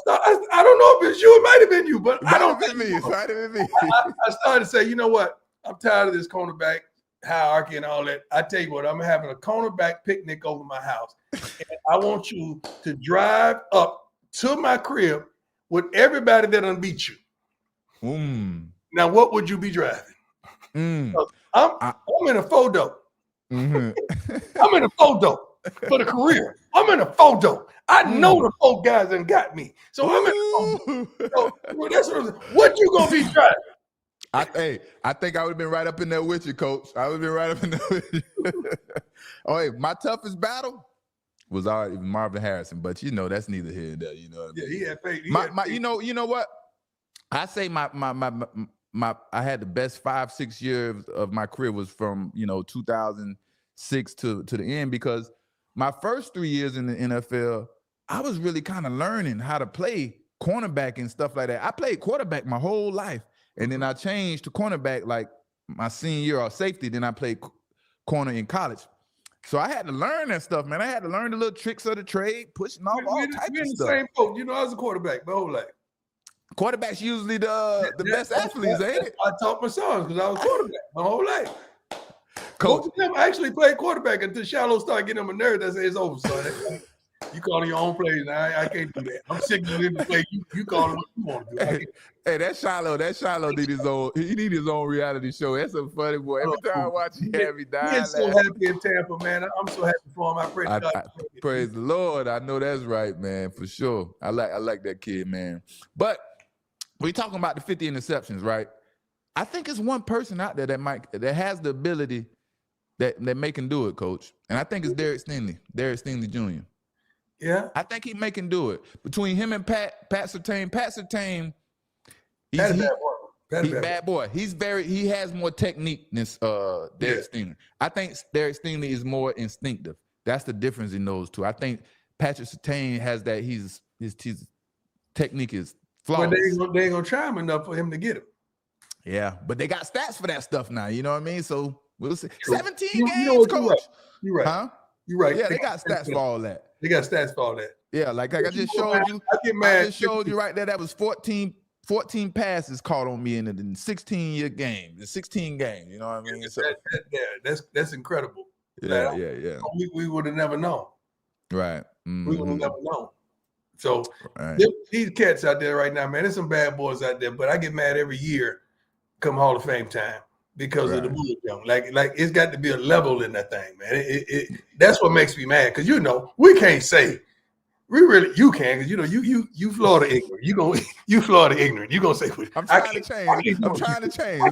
Speaker 2: I don't know if it's you. It might have been you, but I don't think
Speaker 1: it might have been me.
Speaker 2: I started to say, you know what? I'm tired of this cornerback hierarchy and all that. I tell you what, I'm having a cornerback picnic over my house. And I want you to drive up to my crib with everybody that done beat you. Now, what would you be driving? I'm in a photo. I'm in a photo for the career. I'm in a photo. I know the 4 guys done got me. So I'm in a photo. So, that's what you gonna be driving?
Speaker 1: I think I would have been right up in there with you, Coach. I would have been right up in there with you. My toughest battle was already Marvin Harrison, but that's neither here nor there. You know what I mean?
Speaker 2: Yeah, he had paid.
Speaker 1: You know what? I say my I had the best 5-6 years of my career was from 2006 to the end, because my first 3 years in the NFL, I was really kind of learning how to play cornerback and stuff like that. I played quarterback my whole life, and then I changed to cornerback like my senior year, or safety. Then I played corner in college. So I had to learn that stuff, man. I had to learn the little tricks of the trade, pushing off all types of
Speaker 2: the
Speaker 1: stuff.
Speaker 2: Same boat. I was a quarterback my whole life.
Speaker 1: Quarterback's usually the best athletes, ain't it?
Speaker 2: I taught my sons because I was quarterback my whole life.
Speaker 1: Coach,
Speaker 2: Both of them actually played quarterback until Shallow started getting on my nerves. I said, it's over, son. You calling your own plays now. I can't do that. I'm sick of him to play. You call it what you want to do.
Speaker 1: Hey, that Shiloh need his own. He need his own reality show. That's a funny boy. Every time I watch, he have me dying.
Speaker 2: He's so happy in Tampa, man. I'm so happy for him. I pray to God.
Speaker 1: Praise the Lord. I know that's right, man, for sure. I like that kid, man. But we're talking about the 50 interceptions, right? I think it's one person out there that has the ability that make him do it, Coach. And I think it's Derek Stingley Jr.
Speaker 2: Yeah,
Speaker 1: I think he can do it. Between him and Pat Surtain, he's a bad boy. He has more technique than Derek Stingley. I think Derek Stingley is more instinctive. That's the difference in those two. I think Patrick Surtain has that. His technique is flawless.
Speaker 2: But they ain't gonna try him enough for him to get him.
Speaker 1: Yeah, but they got stats for that stuff now. You know what I mean? So we'll see.
Speaker 2: True.
Speaker 1: 17 games, Coach.
Speaker 2: You're right.
Speaker 1: Huh?
Speaker 2: You're right.
Speaker 1: Yeah, they got stats for all that.
Speaker 2: They got stats for all that.
Speaker 1: Yeah, like I just showed you.
Speaker 2: I get mad.
Speaker 1: I just showed you right there. That was 14 passes caught on me in the 16-year game, the 16 games. You know what I mean? So,
Speaker 2: that's incredible.
Speaker 1: Yeah.
Speaker 2: We would have never known.
Speaker 1: Right.
Speaker 2: We would have never known. So
Speaker 1: right.
Speaker 2: These cats out there right now, man, there's some bad boys out there, but I get mad every year come Hall of Fame time because of the bullet jump. Like it's got to be a level in that thing, man. That's what makes me mad, because we can't say. You can, because you Florida ignorant. You Florida ignorant. You gonna say
Speaker 1: I'm trying to change. I'm trying to change.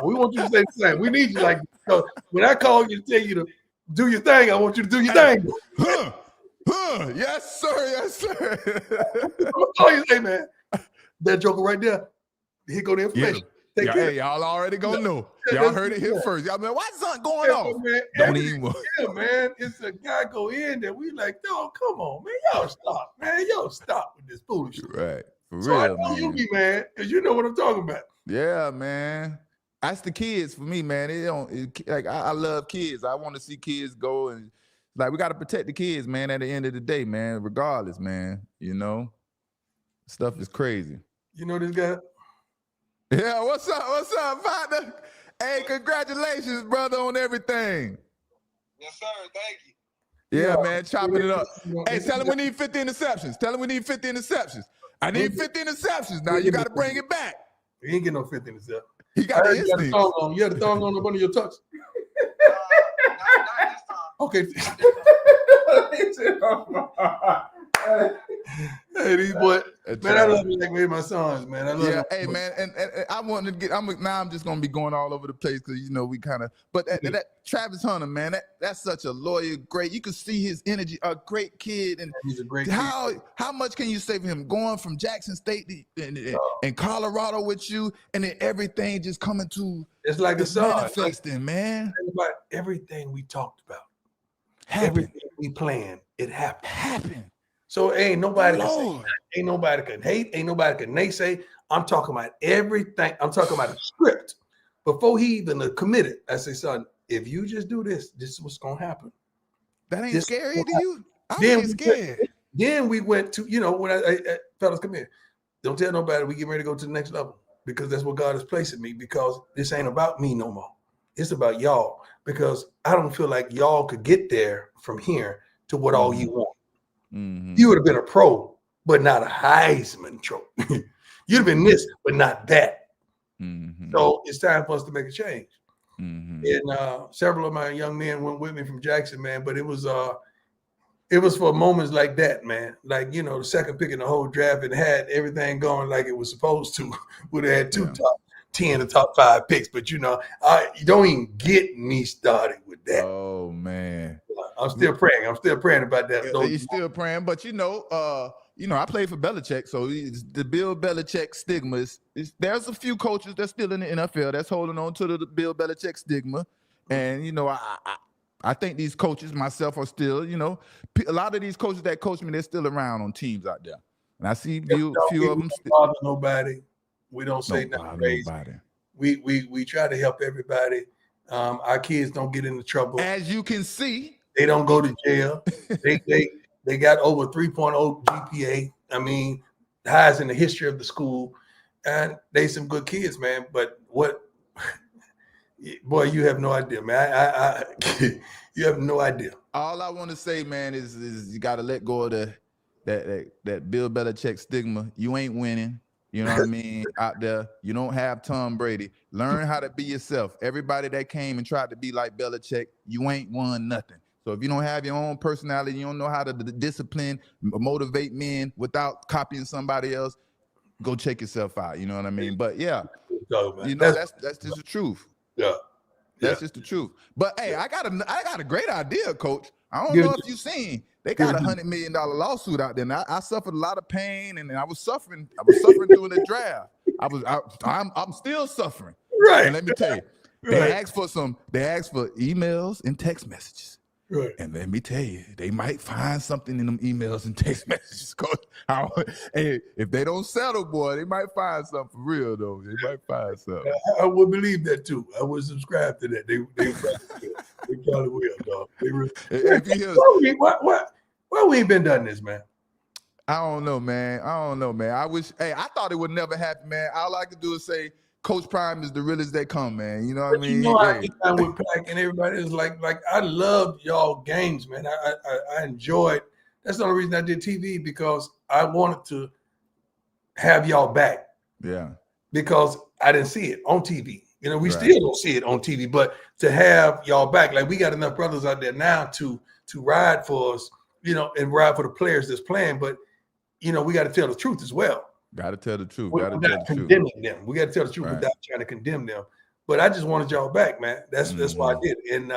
Speaker 2: We want you to say the same. We need you like, so when I call you to tell you to do your thing, I want you to do your thing.
Speaker 1: Yes, sir.
Speaker 2: I'm gonna call you, hey man, that joker right there. Here go the information.
Speaker 1: Y'all already gonna know. Y'all heard it here first. Y'all been, what's something going on?
Speaker 2: Man,
Speaker 1: don't even worry.
Speaker 2: Yeah, man. It's a guy go in that we like, yo, come on, man. Y'all stop, man. Y'all stop with this foolishness.
Speaker 1: Right. For
Speaker 2: so
Speaker 1: real,
Speaker 2: I know
Speaker 1: man.
Speaker 2: you be mad, because you know what I'm talking about.
Speaker 1: Yeah, man. That's the kids for me, man. I love kids. I want to see kids go, and like we got to protect the kids, man, at the end of the day, man, regardless, man. Stuff is crazy.
Speaker 2: You know this guy?
Speaker 1: Yeah, what's up, partner? Hey, congratulations, brother, on everything.
Speaker 3: Yes, sir. Thank you.
Speaker 1: Yeah, man, chopping it up. Hey, tell him we need 50 interceptions. I need 50 interceptions. Now you got to bring it back.
Speaker 2: He ain't getting no 50 interceptions.
Speaker 1: He got the instinct.
Speaker 2: You had the thong on one of your tucks. Okay. Hey, these boys, man, I love you like me and my sons, man. I love you.
Speaker 1: Hey, man, and I wanted to now I'm just gonna be going all over the place because we kind of. But that Travis Hunter, man, that's such a loyal, great. You can see his energy, a great kid, and
Speaker 2: he's a great kid.
Speaker 1: How much can you say for him going from Jackson State and Colorado with you, and then everything just coming to
Speaker 2: it's like a son
Speaker 1: manifesting, man.
Speaker 2: About everything we talked about,
Speaker 1: everything
Speaker 2: we planned, it happened.
Speaker 1: So
Speaker 2: ain't nobody can say, ain't nobody can hate, ain't nobody can naysay. I'm talking about everything. I'm talking about a script. Before he even committed, I say, son, if you just do this, this is what's gonna happen.
Speaker 1: That ain't scary to you? I'm scared.
Speaker 2: Then we went to, when I fellas, come here. Don't tell nobody we get ready to go to the next level, because that's what God is placing me, because this ain't about me no more. It's about y'all, because I don't feel like y'all could get there from here to what all you want.
Speaker 1: Mm-hmm.
Speaker 2: You would have been a pro, but not a Heisman trophy. You'd have been this, but not that.
Speaker 1: Mm-hmm.
Speaker 2: So it's time for us to make a change.
Speaker 1: Mm-hmm.
Speaker 2: And several of my young men went with me from Jackson, man. But it was for moments like that, man. Like, the second pick in the whole draft, and had everything going like it was supposed to. Would have had top 10 or top 5 picks. But you don't even get me started with that.
Speaker 1: Oh man.
Speaker 2: I'm still praying. I'm still praying about that.
Speaker 1: You're still praying, but I played for Belichick, so the Bill Belichick stigma is there's a few coaches that's still in the NFL that's holding on to the Bill Belichick stigma, and I think these coaches, myself, are still, a lot of these coaches that coach me, they're still around on teams out there, and I see few of them.
Speaker 2: Don't bother nobody. We don't say nothing crazy.
Speaker 1: Nobody.
Speaker 2: We try to help everybody. Our kids don't get into trouble.
Speaker 1: As you can see,
Speaker 2: they don't go to jail. They got over 3.0 GPA. I mean, highest in the history of the school, and they some good kids, man. But boy, you have no idea, man. You have no idea.
Speaker 1: All I want to say, man, is you got to let go of that Bill Belichick stigma. You ain't winning. You know what I mean? Out there, you don't have Tom Brady. Learn how to be yourself. Everybody that came and tried to be like Belichick, you ain't won nothing. So if you don't have your own personality, you don't know how to discipline, motivate men without copying somebody else, go check yourself out. You know what I mean? But yeah, that's just the truth.
Speaker 2: Yeah.
Speaker 1: That's just the truth. But hey, I got a great idea, Coach. I don't know if you've seen. They got $100 million lawsuit out there. And I suffered a lot of pain, and I was suffering during the draft. I'm still suffering.
Speaker 2: Right.
Speaker 1: And let me tell you, they asked for emails and text messages.
Speaker 2: Right.
Speaker 1: And let me tell you, they might find something in them emails and text messages. Hey, if they don't settle, boy, they might find something for real, though. They might find something.
Speaker 2: I would believe that, too. I would subscribe to that. They probably will, dog. They really. Why we ain't been done this, man?
Speaker 1: I don't know, man. I thought it would never happen, man. All I could do is say, Coach Prime is the realest they come, man. You know what I mean?
Speaker 2: I get time with Pack and everybody is like I love y'all games, man. I enjoyed. That's the only reason I did TV, because I wanted to have y'all back.
Speaker 1: Yeah.
Speaker 2: Because I didn't see it on TV. We still don't see it on TV, but to have y'all back, like we got enough brothers out there now to ride for us, and ride for the players that's playing. But we got to tell the truth as well.
Speaker 1: Got to tell the truth.
Speaker 2: Without condemning them. We got to tell the truth without trying to condemn them. But I just wanted y'all back, man. That's why I did. And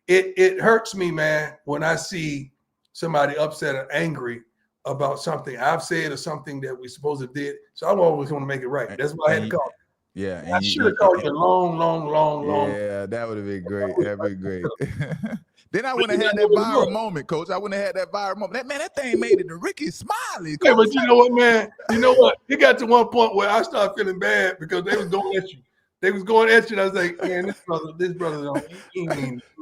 Speaker 2: it hurts me, man, when I see somebody upset or angry about something I've said or something that we supposed to did. So I always want to make it right. That's why I had to call.
Speaker 1: Yeah.
Speaker 2: I should have called you long.
Speaker 1: Yeah, that would have been great. That'd be great. Then I wouldn't have had that viral moment, Coach. I wouldn't have had that viral moment. That thing made it to Ricky Smiley.
Speaker 2: Yeah, but you know what, man? You know what? It got to one point where I started feeling bad because they was going at you. And I was like, man, this brother don't.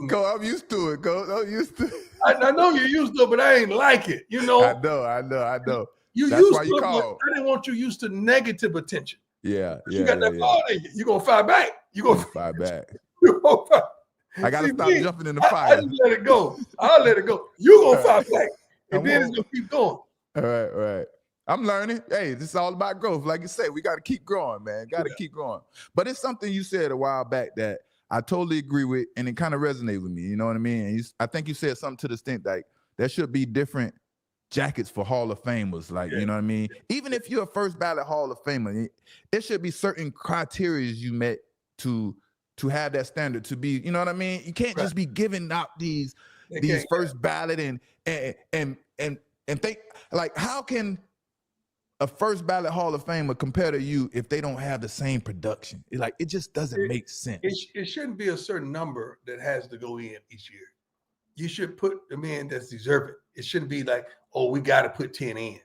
Speaker 1: Coach, I'm used to it, Coach. I'm used to it.
Speaker 2: I know you're used to it, but I ain't like it.
Speaker 1: I know. That's why you called.
Speaker 2: I didn't want you used to negative attention.
Speaker 1: Yeah.
Speaker 2: You got that ball in you. You're going to fight back. You're going to
Speaker 1: fight back.
Speaker 2: I
Speaker 1: got to stop jumping in the fire.
Speaker 2: I just let it go. I'll let it go. You're going to fight back. And then it's going to keep going.
Speaker 1: All right. I'm learning. Hey, this is all about growth. Like you said, we got to keep growing, man. Got to keep growing. But it's something you said a while back that I totally agree with, and it kind of resonated with me. You know what I mean? And I think you said something to the extent like there should be different jackets for Hall of Famers. Like, you know what I mean? Even if you're a first ballot Hall of Famer, there should be certain criteria you met to have that standard to be, you know what I mean? You can't just be giving out these first ballot and think like, how can a first ballot Hall of Famer compare to you if they don't have the same production? It just doesn't make sense.
Speaker 2: It shouldn't be a certain number that has to go in each year. You should put the men that's deserving. It shouldn't be like, oh, we got to put 10 in.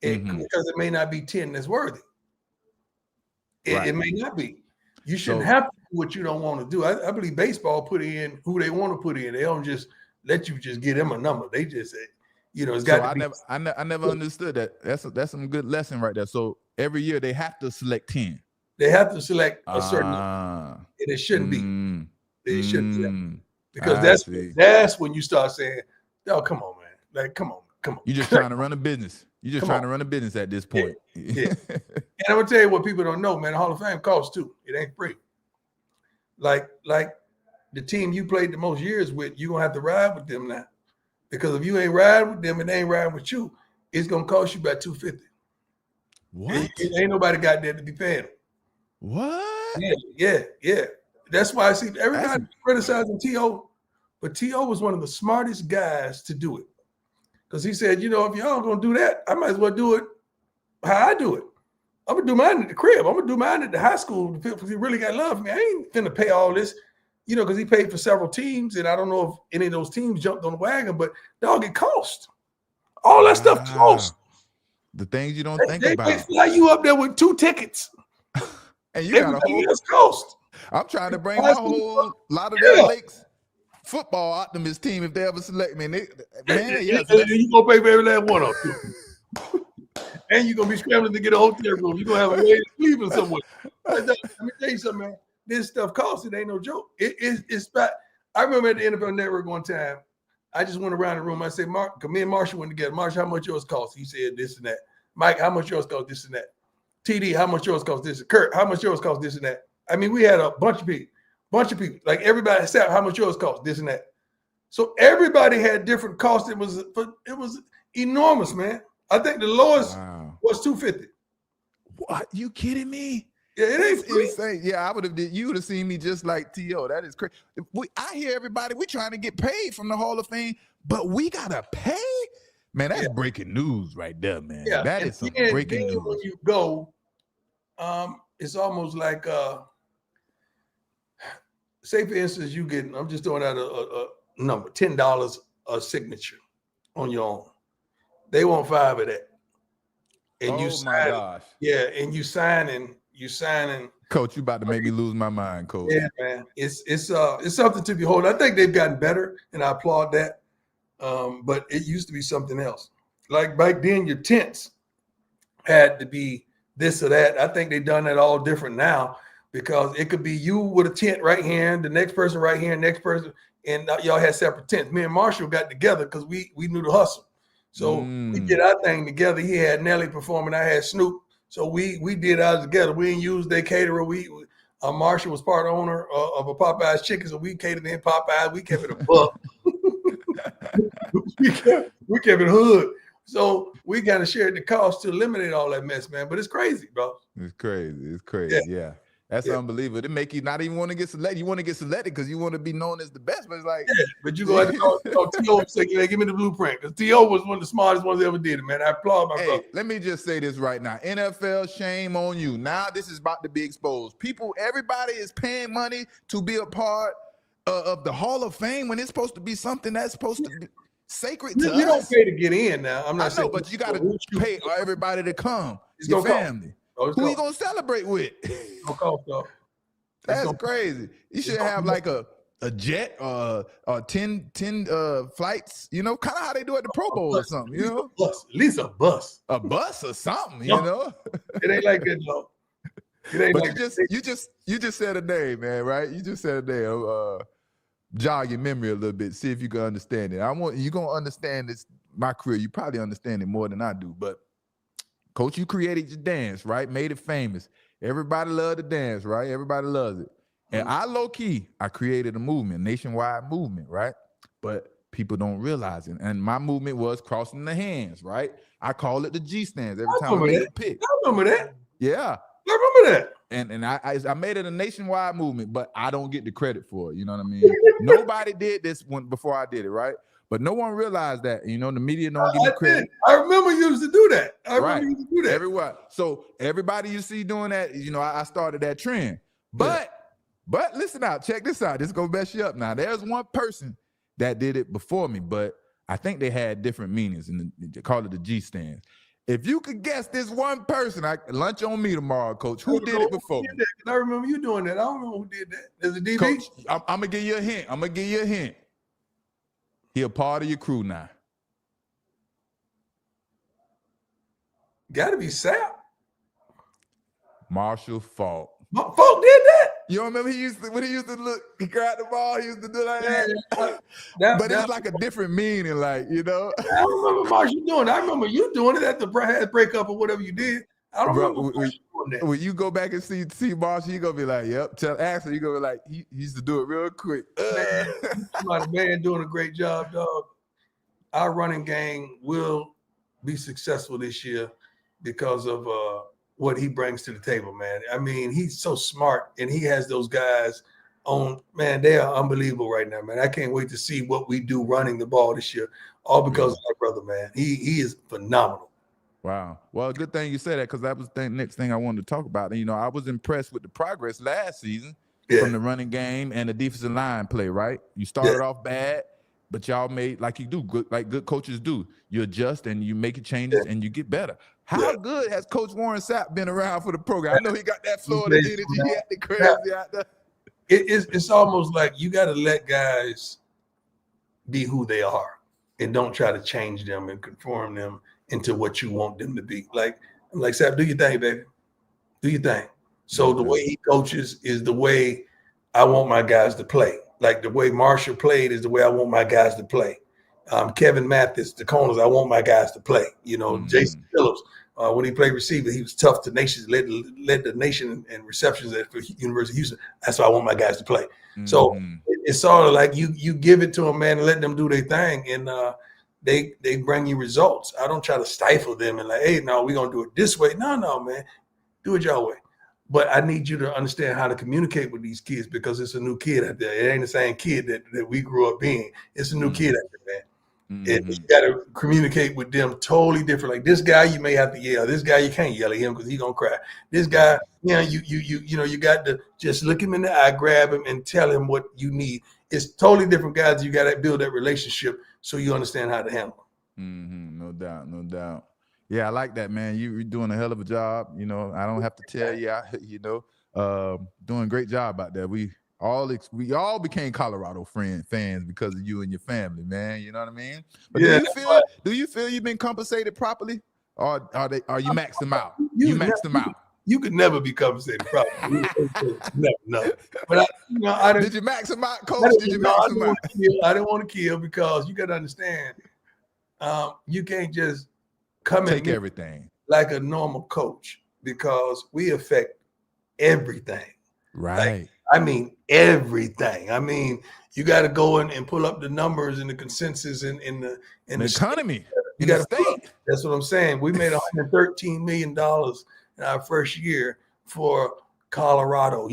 Speaker 2: Because it may not be 10 that's worthy. It may not be. You shouldn't have to do what you don't want to do. I believe baseball put in who they want to put in. They don't just let you just give them a number. They just say, it's got to be.
Speaker 1: I never understood that. That's some good lesson right there. So every year they have to select 10.
Speaker 2: They have to select a certain number. And it shouldn't be. It shouldn't be that. Because that's when you start saying, "Oh, come on, man! Like, come on!"
Speaker 1: You're just trying to run a business. You're just trying to run a business at this point.
Speaker 2: Yeah. And I'm gonna tell you what people don't know, man. The Hall of Fame costs too. It ain't free. Like the team you played the most years with, you're gonna have to ride with them now. Because if you ain't riding with them and they ain't riding with you, it's gonna cost you about $250.
Speaker 1: What?
Speaker 2: Ain't nobody got there to be paying them.
Speaker 1: What?
Speaker 2: Yeah. That's why I see everybody criticizing T.O., but T.O. was one of the smartest guys to do it. because he said, you know, if y'all gonna do that, I might as well do it how I do it. I'm gonna do mine at the crib. I'm gonna do mine at the high school because he really got love for me. I ain't finna pay all this, you know, because he paid for several teams, and I don't know if any of those teams jumped on the wagon, but dog, it cost. All that stuff cost.
Speaker 1: The things you don't think
Speaker 2: They
Speaker 1: about.
Speaker 2: fly you up there with 2 tickets,
Speaker 1: and you got a whole
Speaker 2: cost.
Speaker 1: I'm trying to bring my whole Lauderdale Lakes football optimist team if they ever select me. You
Speaker 2: gonna pay for every last one of them. And you're gonna be scrambling to get a hotel room. You're gonna have a way to sleep or somewhere. Let me tell you something, man. This stuff costs. It ain't no joke. It's bad. I remember at the NFL Network one time, I just went around the room. I said, Mark, me and Marshall went together. Marshall, how much yours cost? He said this and that. Mike, how much yours cost? This and that. TD, how much yours cost? This. Kurt, how much yours cost? This and that. I mean, we had a bunch of people. Like everybody except how much yours cost? This and that. So everybody had different costs. It was enormous, man. I think the lowest was $250.
Speaker 1: What? You kidding me?
Speaker 2: Yeah, it ain't free.
Speaker 1: Insane. Yeah, you would have seen me just like T.O. That is crazy. I hear everybody, we trying to get paid from the Hall of Fame, but we gotta pay? Man, that's breaking news right there, man. Yeah. That is some breaking news.
Speaker 2: When you go, it's almost like say for instance, you get, I'm just throwing out a number, $10 a signature on your own. They want 5 of that. And you sign, my gosh. Yeah, and you signing.
Speaker 1: Coach, you about to make me lose my mind, Coach.
Speaker 2: Yeah, man. It's something to behold. I think they've gotten better, and I applaud that. But it used to be something else. Like back then, your tents had to be this or that. I think they've done that all different now because it could be you with a tent right here, the next person right here, next person, and y'all had separate tents. Me and Marshall got together because we knew the hustle. So we did our thing together. He had Nelly performing. I had Snoop. So we did ours together. We didn't use their caterer. Marshall was part owner of a Popeye's Chicken, so we catered in Popeyes. We kept it a buck. we kept it hood. So we kind of shared the cost to eliminate all that mess, man. But it's crazy, bro.
Speaker 1: It's crazy. Yeah. That's unbelievable. It make you not even want to get selected. You want to get selected because you want to be known as the best. But it's like,
Speaker 2: but you go ahead and call T.O. and say, give me the blueprint. Because T.O. was one of the smartest ones that ever did it, man. I applaud my brother.
Speaker 1: Let me just say this right now. NFL, shame on you. Now this is about to be exposed. Everybody is paying money to be a part of the Hall of Fame when it's supposed to be something that's supposed to be sacred to us.
Speaker 2: You don't pay to get in now. I'm not saying,
Speaker 1: but you got to pay everybody to come. It's your family. Who you gonna celebrate with? That's crazy. You should have like a jet or 10 flights, you know, kind of how they do at the Pro Bowl or something, you know?
Speaker 2: At least a bus.
Speaker 1: A bus or something, you know?
Speaker 2: It ain't like that, though.
Speaker 1: You just said a name, man, right? You just said a name. Jog your memory a little bit, see if you can understand it. You're gonna understand this, my career. You probably understand it more than I do, but Coach, you created your dance, right? Made it famous. Everybody loved the dance, right? Everybody loves it. And I created a movement, nationwide movement, right? But people don't realize it. And my movement was crossing the hands, right? I call it the G stands every time I make a pick.
Speaker 2: I remember that.
Speaker 1: Yeah.
Speaker 2: I remember that.
Speaker 1: And I made it a nationwide movement, but I don't get the credit for it. You know what I mean? Nobody did this one before I did it, right? But no one realized that, you know, the media don't give me credit.
Speaker 2: I remember you used to do that.
Speaker 1: Everywhere. So everybody you see doing that, you know, I started that trend. But listen out, check this out. This is gonna mess you up now. There's one person that did it before me, but I think they had different meanings, and they call it the G stands. If you could guess this one person, lunch on me tomorrow, Coach. Who did it before me?
Speaker 2: I remember you doing that. I don't remember who did that. Is it DB?
Speaker 1: Coach, I'm gonna give you a hint. He a part of your crew now.
Speaker 2: Got to be Sap.
Speaker 1: Marshall Falk.
Speaker 2: Falk did that.
Speaker 1: You don't remember when he used to look, he grabbed the ball, he used to do like that. But it's like a different meaning, like, you know.
Speaker 2: I don't remember Marshall doing it. I remember you doing it at the breakup or whatever you did. I don't remember Marshall doing that.
Speaker 1: When you go back and see Marshall, you're going to be like, yep. Tell Axel, you're going to be like, he used to do it real quick.
Speaker 2: Man doing a great job, dog. Our running game will be successful this year because of what he brings to the table, man. I mean, he's so smart, and he has those guys man, they are unbelievable right now, man. I can't wait to see what we do running the ball this year, all because of my brother, man. He is phenomenal.
Speaker 1: Wow. Well, good thing you said that, because that was the next thing I wanted to talk about. And, I was impressed with the progress last season from the running game and the defensive line play, right? You started off bad, but y'all made, like you do, like good coaches do. You adjust and you make changes and you get better. How good has Coach Warren Sapp been around for the program? I know he got that Florida energy. He acting crazy out there.
Speaker 2: It's almost like you got to let guys be who they are and don't try to change them and conform them into what you want them to be. Like, I'm like, Sapp, do your thing, baby. Do your thing. So the way he coaches is the way I want my guys to play. Like the way Marshall played is the way I want my guys to play. Kevin Mathis, the corners, I want my guys to play. Jason Phillips, when he played receiver, he was tough to nations, led the nation in receptions for University of Houston. That's why I want my guys to play. So it's sort of like you give it to them, man, and let them do their thing, and they bring you results. I don't try to stifle them and like, hey, no, we're gonna do it this way. No, man, do it your way. But I need you to understand how to communicate with these kids, because it's a new kid out there. It ain't the same kid that we grew up being. It's a new kid out there, man. And you got to communicate with them totally different. Like this guy, you may have to yell. This guy, you can't yell at him because he's gonna cry. This guy, you got to just look him in the eye, grab him, and tell him what you need. It's totally different guys. You got to build that relationship so you understand how to handle them.
Speaker 1: No doubt. Yeah, I like that, man. You're doing a hell of a job. I don't have to tell you. Doing a great job out there. We all became Colorado fans because of you and your family, man. You know what I mean? But do you feel you've been compensated properly, or are you maxed them out? You maxed them out.
Speaker 2: You could never be compensated properly. No. But I didn't.
Speaker 1: Did you max them out, Coach? Did you max them out?
Speaker 2: I didn't want to kill, because you got to understand, you can't just come
Speaker 1: take everything
Speaker 2: like a normal coach, because we affect everything.
Speaker 1: Right.
Speaker 2: I mean, everything. I mean, you got to go in and pull up the numbers and the consensus in the
Speaker 1: economy.
Speaker 2: You got to state. That's what I'm saying. We made $113 million in our first year for Colorado.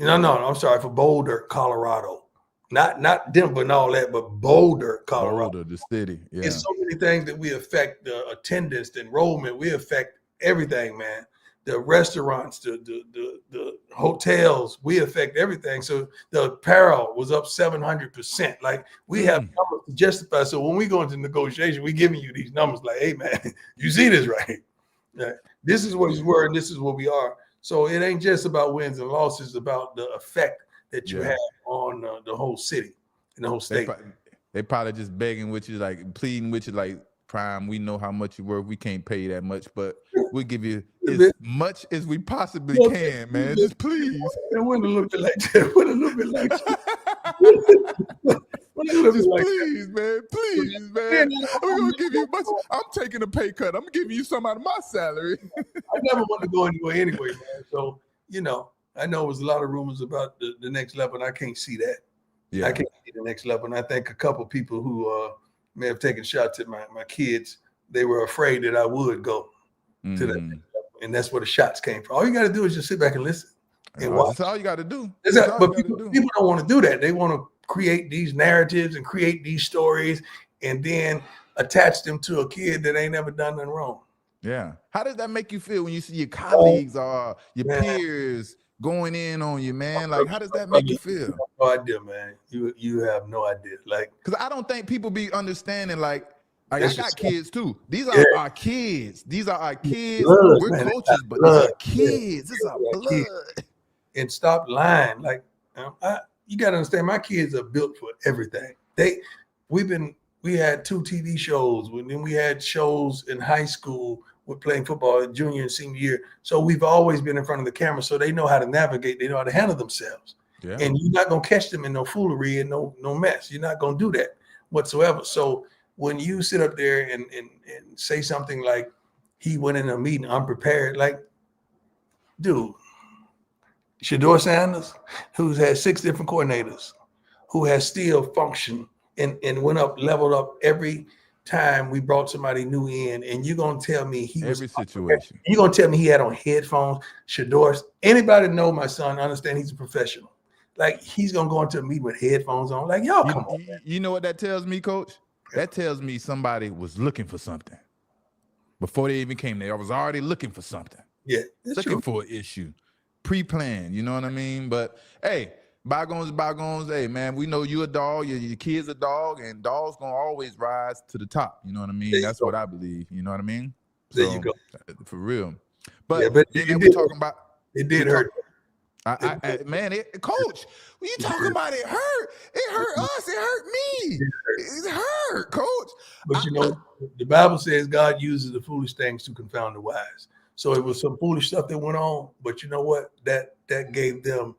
Speaker 2: I'm sorry, for Boulder, Colorado. Not Denver and all that, but Boulder, Colorado.
Speaker 1: Boulder, the city. Yeah.
Speaker 2: It's so many things that we affect: the attendance, the enrollment. We affect everything, man. The restaurants, the hotels, we affect everything. So the apparel was up 700%. Like we have numbers to justify. So when we go into negotiation, we giving you these numbers like, hey man, you see this, right? This is what we were and this is what we are. So it ain't just about wins and losses, it's about the effect that you have on the whole city and the whole state.
Speaker 1: They probably just begging with you, like pleading with you, like, Prime, we know how much you worth. We can't pay you that much, but we'll give you as much as we possibly can, man. Just please.
Speaker 2: It went a little bit like that.
Speaker 1: Please, man. We're gonna give you much. I'm taking a pay cut. I'm giving you some out of my salary.
Speaker 2: I never want to go anywhere anyway, man. So I know there's a lot of rumors about the next level, and I can't see that. Yeah, I can't see the next level, and I think a couple people who may have taken shots at my kids. They were afraid that I would go to that level, and that's where the shots came from. All you got to do is just sit back and listen and watch.
Speaker 1: That's all you got to do.
Speaker 2: But people don't want to do that. They want to create these narratives and create these stories and then attach them to a kid that ain't never done nothing wrong.
Speaker 1: Yeah. How does that make you feel when you see your colleagues or your peers going in on you, man? Like, how does that make you feel?
Speaker 2: No idea, man. You have no idea. Like,
Speaker 1: because I don't think people be understanding. Like I got kids too. These are our kids. These are our kids.
Speaker 2: Blood,
Speaker 1: we're
Speaker 2: man,
Speaker 1: coaches, but these are kids. This is our blood.
Speaker 2: And stop lying. Like, you got to understand, my kids are built for everything. We had 2 TV shows, and then we had shows in high school. We're playing football junior and senior year. So we've always been in front of the camera. So they know how to navigate. They know how to handle themselves. Yeah. And you're not going to catch them in no foolery and no mess. You're not going to do that whatsoever. So when you sit up there and say something like, he went in a meeting unprepared, like, dude, Shador Sanders, who's had 6 different coordinators, who has still functioned and leveled up every time we brought somebody new in, and you're gonna tell me situation. You're gonna tell me he had on headphones. Shador, anybody know my son, understand he's a professional. Like he's gonna go into a meeting with headphones on. Like y'all, come on.
Speaker 1: You know what that tells me, Coach? That tells me somebody was looking for something before they even came there. I was already looking for something.
Speaker 2: Yeah, that's
Speaker 1: looking
Speaker 2: true.
Speaker 1: for an issue, pre-planned. You know what I mean? But hey, bygones, bygones. Hey, man, we know you a dog. Your kid's a dog, and dogs gonna always rise to the top. You know what I mean? That's what I believe. You know what I mean?
Speaker 2: There you go.
Speaker 1: For real. But,
Speaker 2: yeah, but
Speaker 1: then we're talking about
Speaker 2: it did hurt.
Speaker 1: Man, Coach, when you talking about it hurt us, it hurt me. It hurt, Coach.
Speaker 2: But the Bible says God uses the foolish things to confound the wise. So it was some foolish stuff that went on, but you know what? That gave them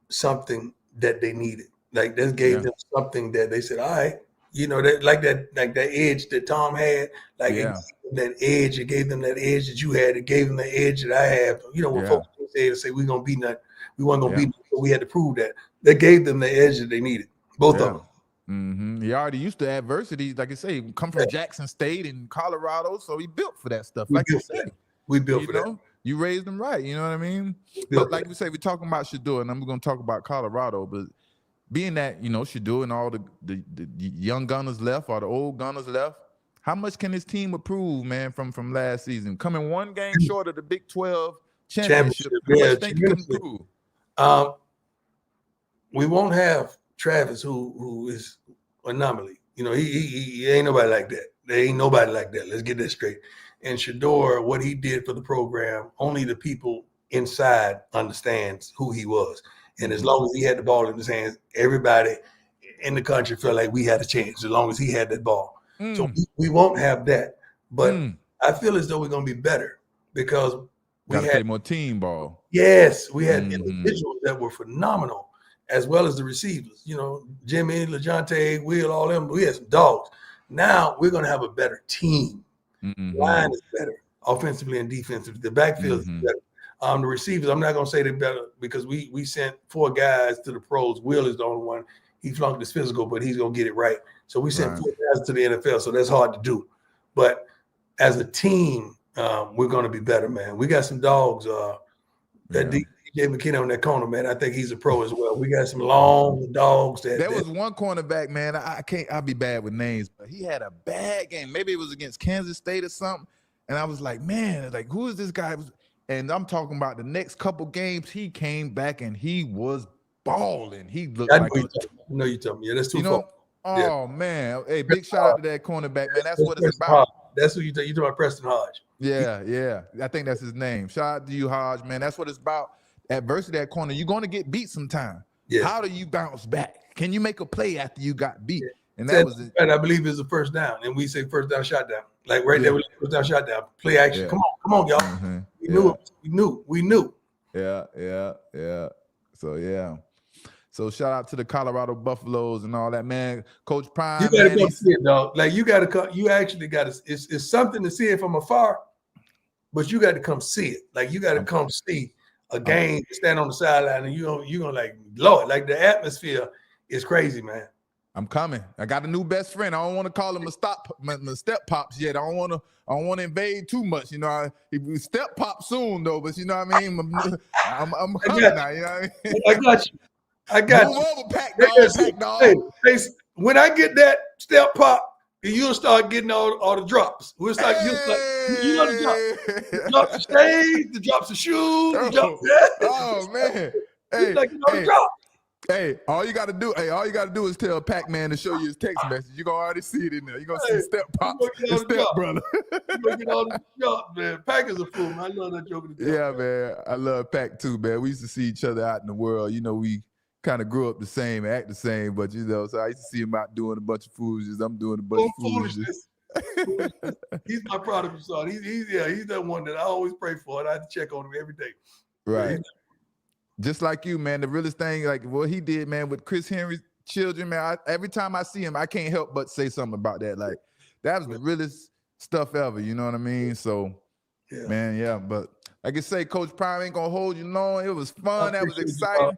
Speaker 2: something that they needed. Like that gave them something that they said, all right, that edge that Tom had, that edge, it gave them that edge that you had, it gave them the edge that I have. When folks say we're gonna be nothing, we weren't gonna be nothing, but we had to prove that. That gave them the edge that they needed. Both of them.
Speaker 1: Mm-hmm. He already used to adversity, like I say, come from Jackson State in Colorado, so he built for that stuff. Like you say,
Speaker 2: we built for that.
Speaker 1: You raised them right, you know what I mean? But like we say, we're talking about Shedeur, and I'm going to talk about Colorado, but being that, Shedeur and all the young gunners left or the old gunners left, how much can this team improve, man, from last season? Coming one game short of the Big 12 championship, how much think you can improve?
Speaker 2: We won't have Travis, who is anomaly. He ain't nobody like that. There ain't nobody like that. Let's get that straight. And Shedeur, what he did for the program, only the people inside understands who he was. And as long as he had the ball in his hands, everybody in the country felt like we had a chance as long as he had that ball. So we won't have that. But I feel as though we're going to be better because we had
Speaker 1: play more team ball.
Speaker 2: Yes, we had individuals that were phenomenal, as well as the receivers. Jimmy, LeJontay, Will, all them. We had some dogs. Now we're going to have a better team. Line is better, offensively and defensively. The backfield is better. The receivers, I'm not going to say they're better because we sent 4 guys to the pros. Will is the only one. He flunked his physical, but he's going to get it right. So we sent 4 guys to the NFL, so that's hard to do. But as a team, we're going to be better, man. We got some dogs. DJ McKinney on that corner, man. I think he's a pro as well. We got some long dogs. There
Speaker 1: was one cornerback, man. I'll be bad with names, but he had a bad game. Maybe it was against Kansas State or something. And I was like, man, who is this guy? And I'm talking about the next couple games, he came back and he was balling. He looked like
Speaker 2: you tell me. Yeah, that's too far.
Speaker 1: Oh, man. Hey, big shout out to that cornerback, man. That's what it's about.
Speaker 2: That's who you talking about, Preston Hodge.
Speaker 1: Yeah. I think that's his name. Shout out to you, Hodge, man. That's what it's about. Adversity at corner, you're going to get beat sometime. Yeah. How do you bounce back? Can you make a play after you got beat? And that was it.
Speaker 2: I believe it's a first down, and we say first down, shot down. Like there, we first down, shot down. Play action. Come on, y'all. We knew.
Speaker 1: Yeah. So shout out to the Colorado Buffaloes and all that, man. Coach Prime,
Speaker 2: you gotta come see it, dog. Like you gotta come. You actually gotta. It's something to see it from afar, but you got to come see it. Like you got to come see a game, stand on the sideline, and you're gonna like, Lord, like the atmosphere is crazy, man.
Speaker 1: I'm coming. I got a new best friend. I don't want to call him my step pops yet. I don't want to invade too much. He step pop soon though. But you know what I mean. I'm coming now. You know what I mean.
Speaker 2: I got
Speaker 1: Move
Speaker 2: you.
Speaker 1: over, pack dog.
Speaker 2: Hey, when I get that step pop, you'll start getting all the drops. We'll start. You know the drops of shades, the drops of shoes.
Speaker 1: Oh man. Hey,
Speaker 2: the drops.
Speaker 1: Hey, all you gotta do is tell Pac-Man to show you his text message. You're gonna already see it in there. You're gonna see step pops and step brother.
Speaker 2: You're get all the drops, man. Pac is a fool, man. I love that joke.
Speaker 1: Yeah, man. I love Pac too, man. We used to see each other out in the world. We kind of grew up the same, act the same, but so I used to see him out doing a bunch of foolishness. I'm doing a bunch of foolishness.
Speaker 2: He's my prodigal son. He's that one that I always pray for, and I have to check on him every day.
Speaker 1: Right. Just like you, man, the realest thing, like what he did, man, with Chris Henry's children, man, every time I see him, I can't help but say something about that. Like, that was the realest stuff ever, you know what I mean? So, man, but like I say, Coach Prime ain't going to hold you long. It was fun. That was exciting.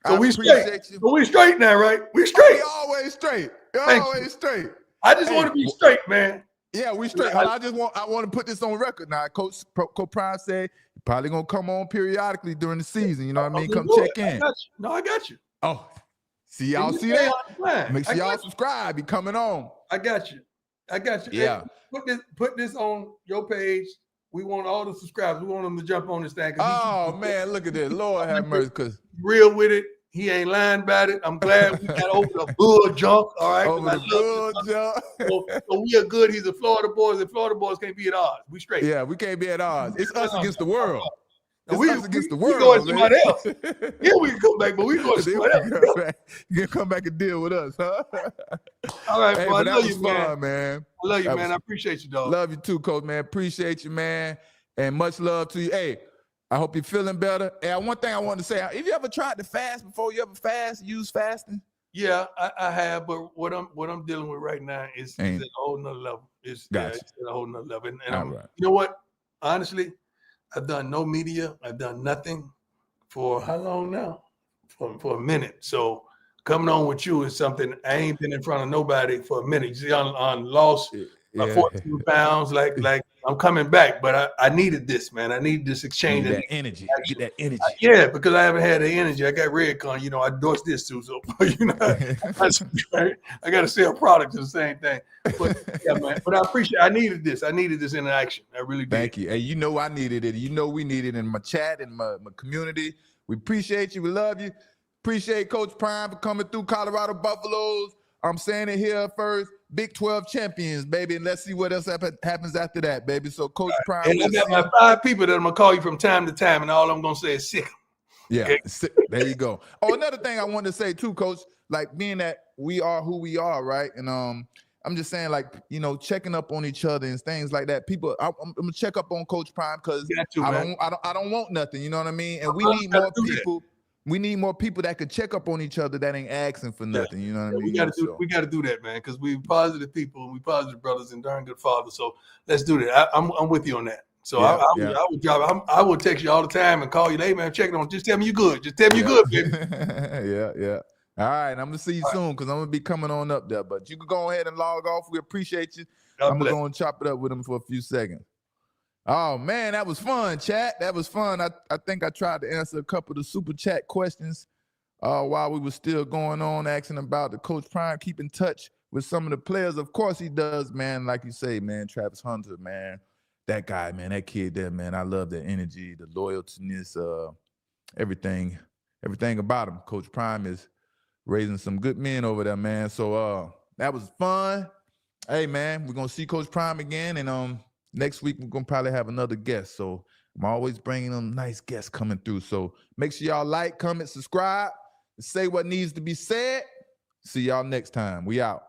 Speaker 2: So we straight. So we straight now, right? We straight.
Speaker 1: We always straight.
Speaker 2: Straight. I just want to be straight, man.
Speaker 1: Yeah, we straight. I want to put this on record now. Coach Prime said he probably gonna come on periodically during the season. You know what I mean? Come check in.
Speaker 2: I got you.
Speaker 1: Oh, see y'all see that? Make sure y'all
Speaker 2: you.
Speaker 1: subscribe. Be coming on.
Speaker 2: I got you.
Speaker 1: Yeah.
Speaker 2: Hey, put this on your page. We want all the subscribers. We want them to jump on this thing.
Speaker 1: Oh man, look at this. Lord have mercy, cause
Speaker 2: real with it. He ain't lying about it. I'm glad we got over the bull junk. All right.
Speaker 1: Over the bull junk.
Speaker 2: So we are good. He's a Florida boys, and Florida boys can't be at odds. We straight.
Speaker 1: Yeah, we can't be at odds. It's us against the world. It's us against the world.
Speaker 2: We going somebody else. Yeah, we can come back, but we going somebody else.
Speaker 1: You can come back and deal with us, huh?
Speaker 2: All right,
Speaker 1: hey,
Speaker 2: bro. I love you,
Speaker 1: fun, man.
Speaker 2: I love you, man. I appreciate you, dog.
Speaker 1: Love you too, Coach, man. Appreciate you, man. And much love to you. Hey, I hope you're feeling better. And one thing I wanted to say, have you ever tried to fast before? You ever use fasting?
Speaker 2: Yeah, I have, but what I'm dealing with right now is at a whole nother level. It's at a whole nother level. And you know what? Honestly, I've done no media. I've done nothing for how long now? For a minute. So coming on with you is something I ain't been in front of nobody for a minute. You see, on lost 14 pounds, like I'm coming back, but I needed this, man. I need this exchange.
Speaker 1: That energy. Get that energy.
Speaker 2: Yeah, because I haven't had the energy. I got Redcon, I endorsed this too. So, I got to sell products, the same thing. But yeah, man. But I needed this. I needed this interaction. I really did.
Speaker 1: Thank you. Hey, I needed it. We needed it in my chat, in my community. We appreciate you. We love you. Appreciate Coach Prime for coming through Colorado Buffaloes. I'm saying it here first. Big 12 champions, baby. And let's see what else happens after that, baby. So, Coach Prime.
Speaker 2: And I got my 5 people that I'm going to call you from time to time, and all I'm going to say is sick.
Speaker 1: Yeah, okay. There you go. Oh, another thing I wanted to say too, Coach, like being that we are who we are, right? And I'm just saying, like, checking up on each other and things like that. People, I'm gonna check up on Coach Prime because I don't want nothing. You know what I mean? And we need more people. We need more people that could check up on each other that ain't asking for nothing. You know what I mean?
Speaker 2: We got to do that, man, because we positive people and we positive brothers and darn good fathers. So let's do that. I'm with you on that. So I would text you all the time and call you. Hey, man, check it on. Just tell me you good. Just tell me you good, baby.
Speaker 1: Yeah. All right, I'm gonna see you soon because I'm gonna be coming on up there. But you can go ahead and log off. We appreciate you. I'm gonna go and chop it up with him for a few seconds. Oh man, that was fun, chat. That was fun. I think I tried to answer a couple of the super chat questions while we were still going on, asking about the Coach Prime. Keep in touch with some of the players. Of course he does, man. Like you say, man, Travis Hunter, man. That guy, man, that kid there, man. I love the energy, the loyaltiness, everything about him. Coach Prime is raising some good men over there, man. So that was fun. Hey, man, we're gonna see Coach Prime again, and next week we're gonna probably have another guest. So I'm always bringing them nice guests coming through. So make sure y'all like, comment, subscribe, and say what needs to be said. See y'all next time. We out.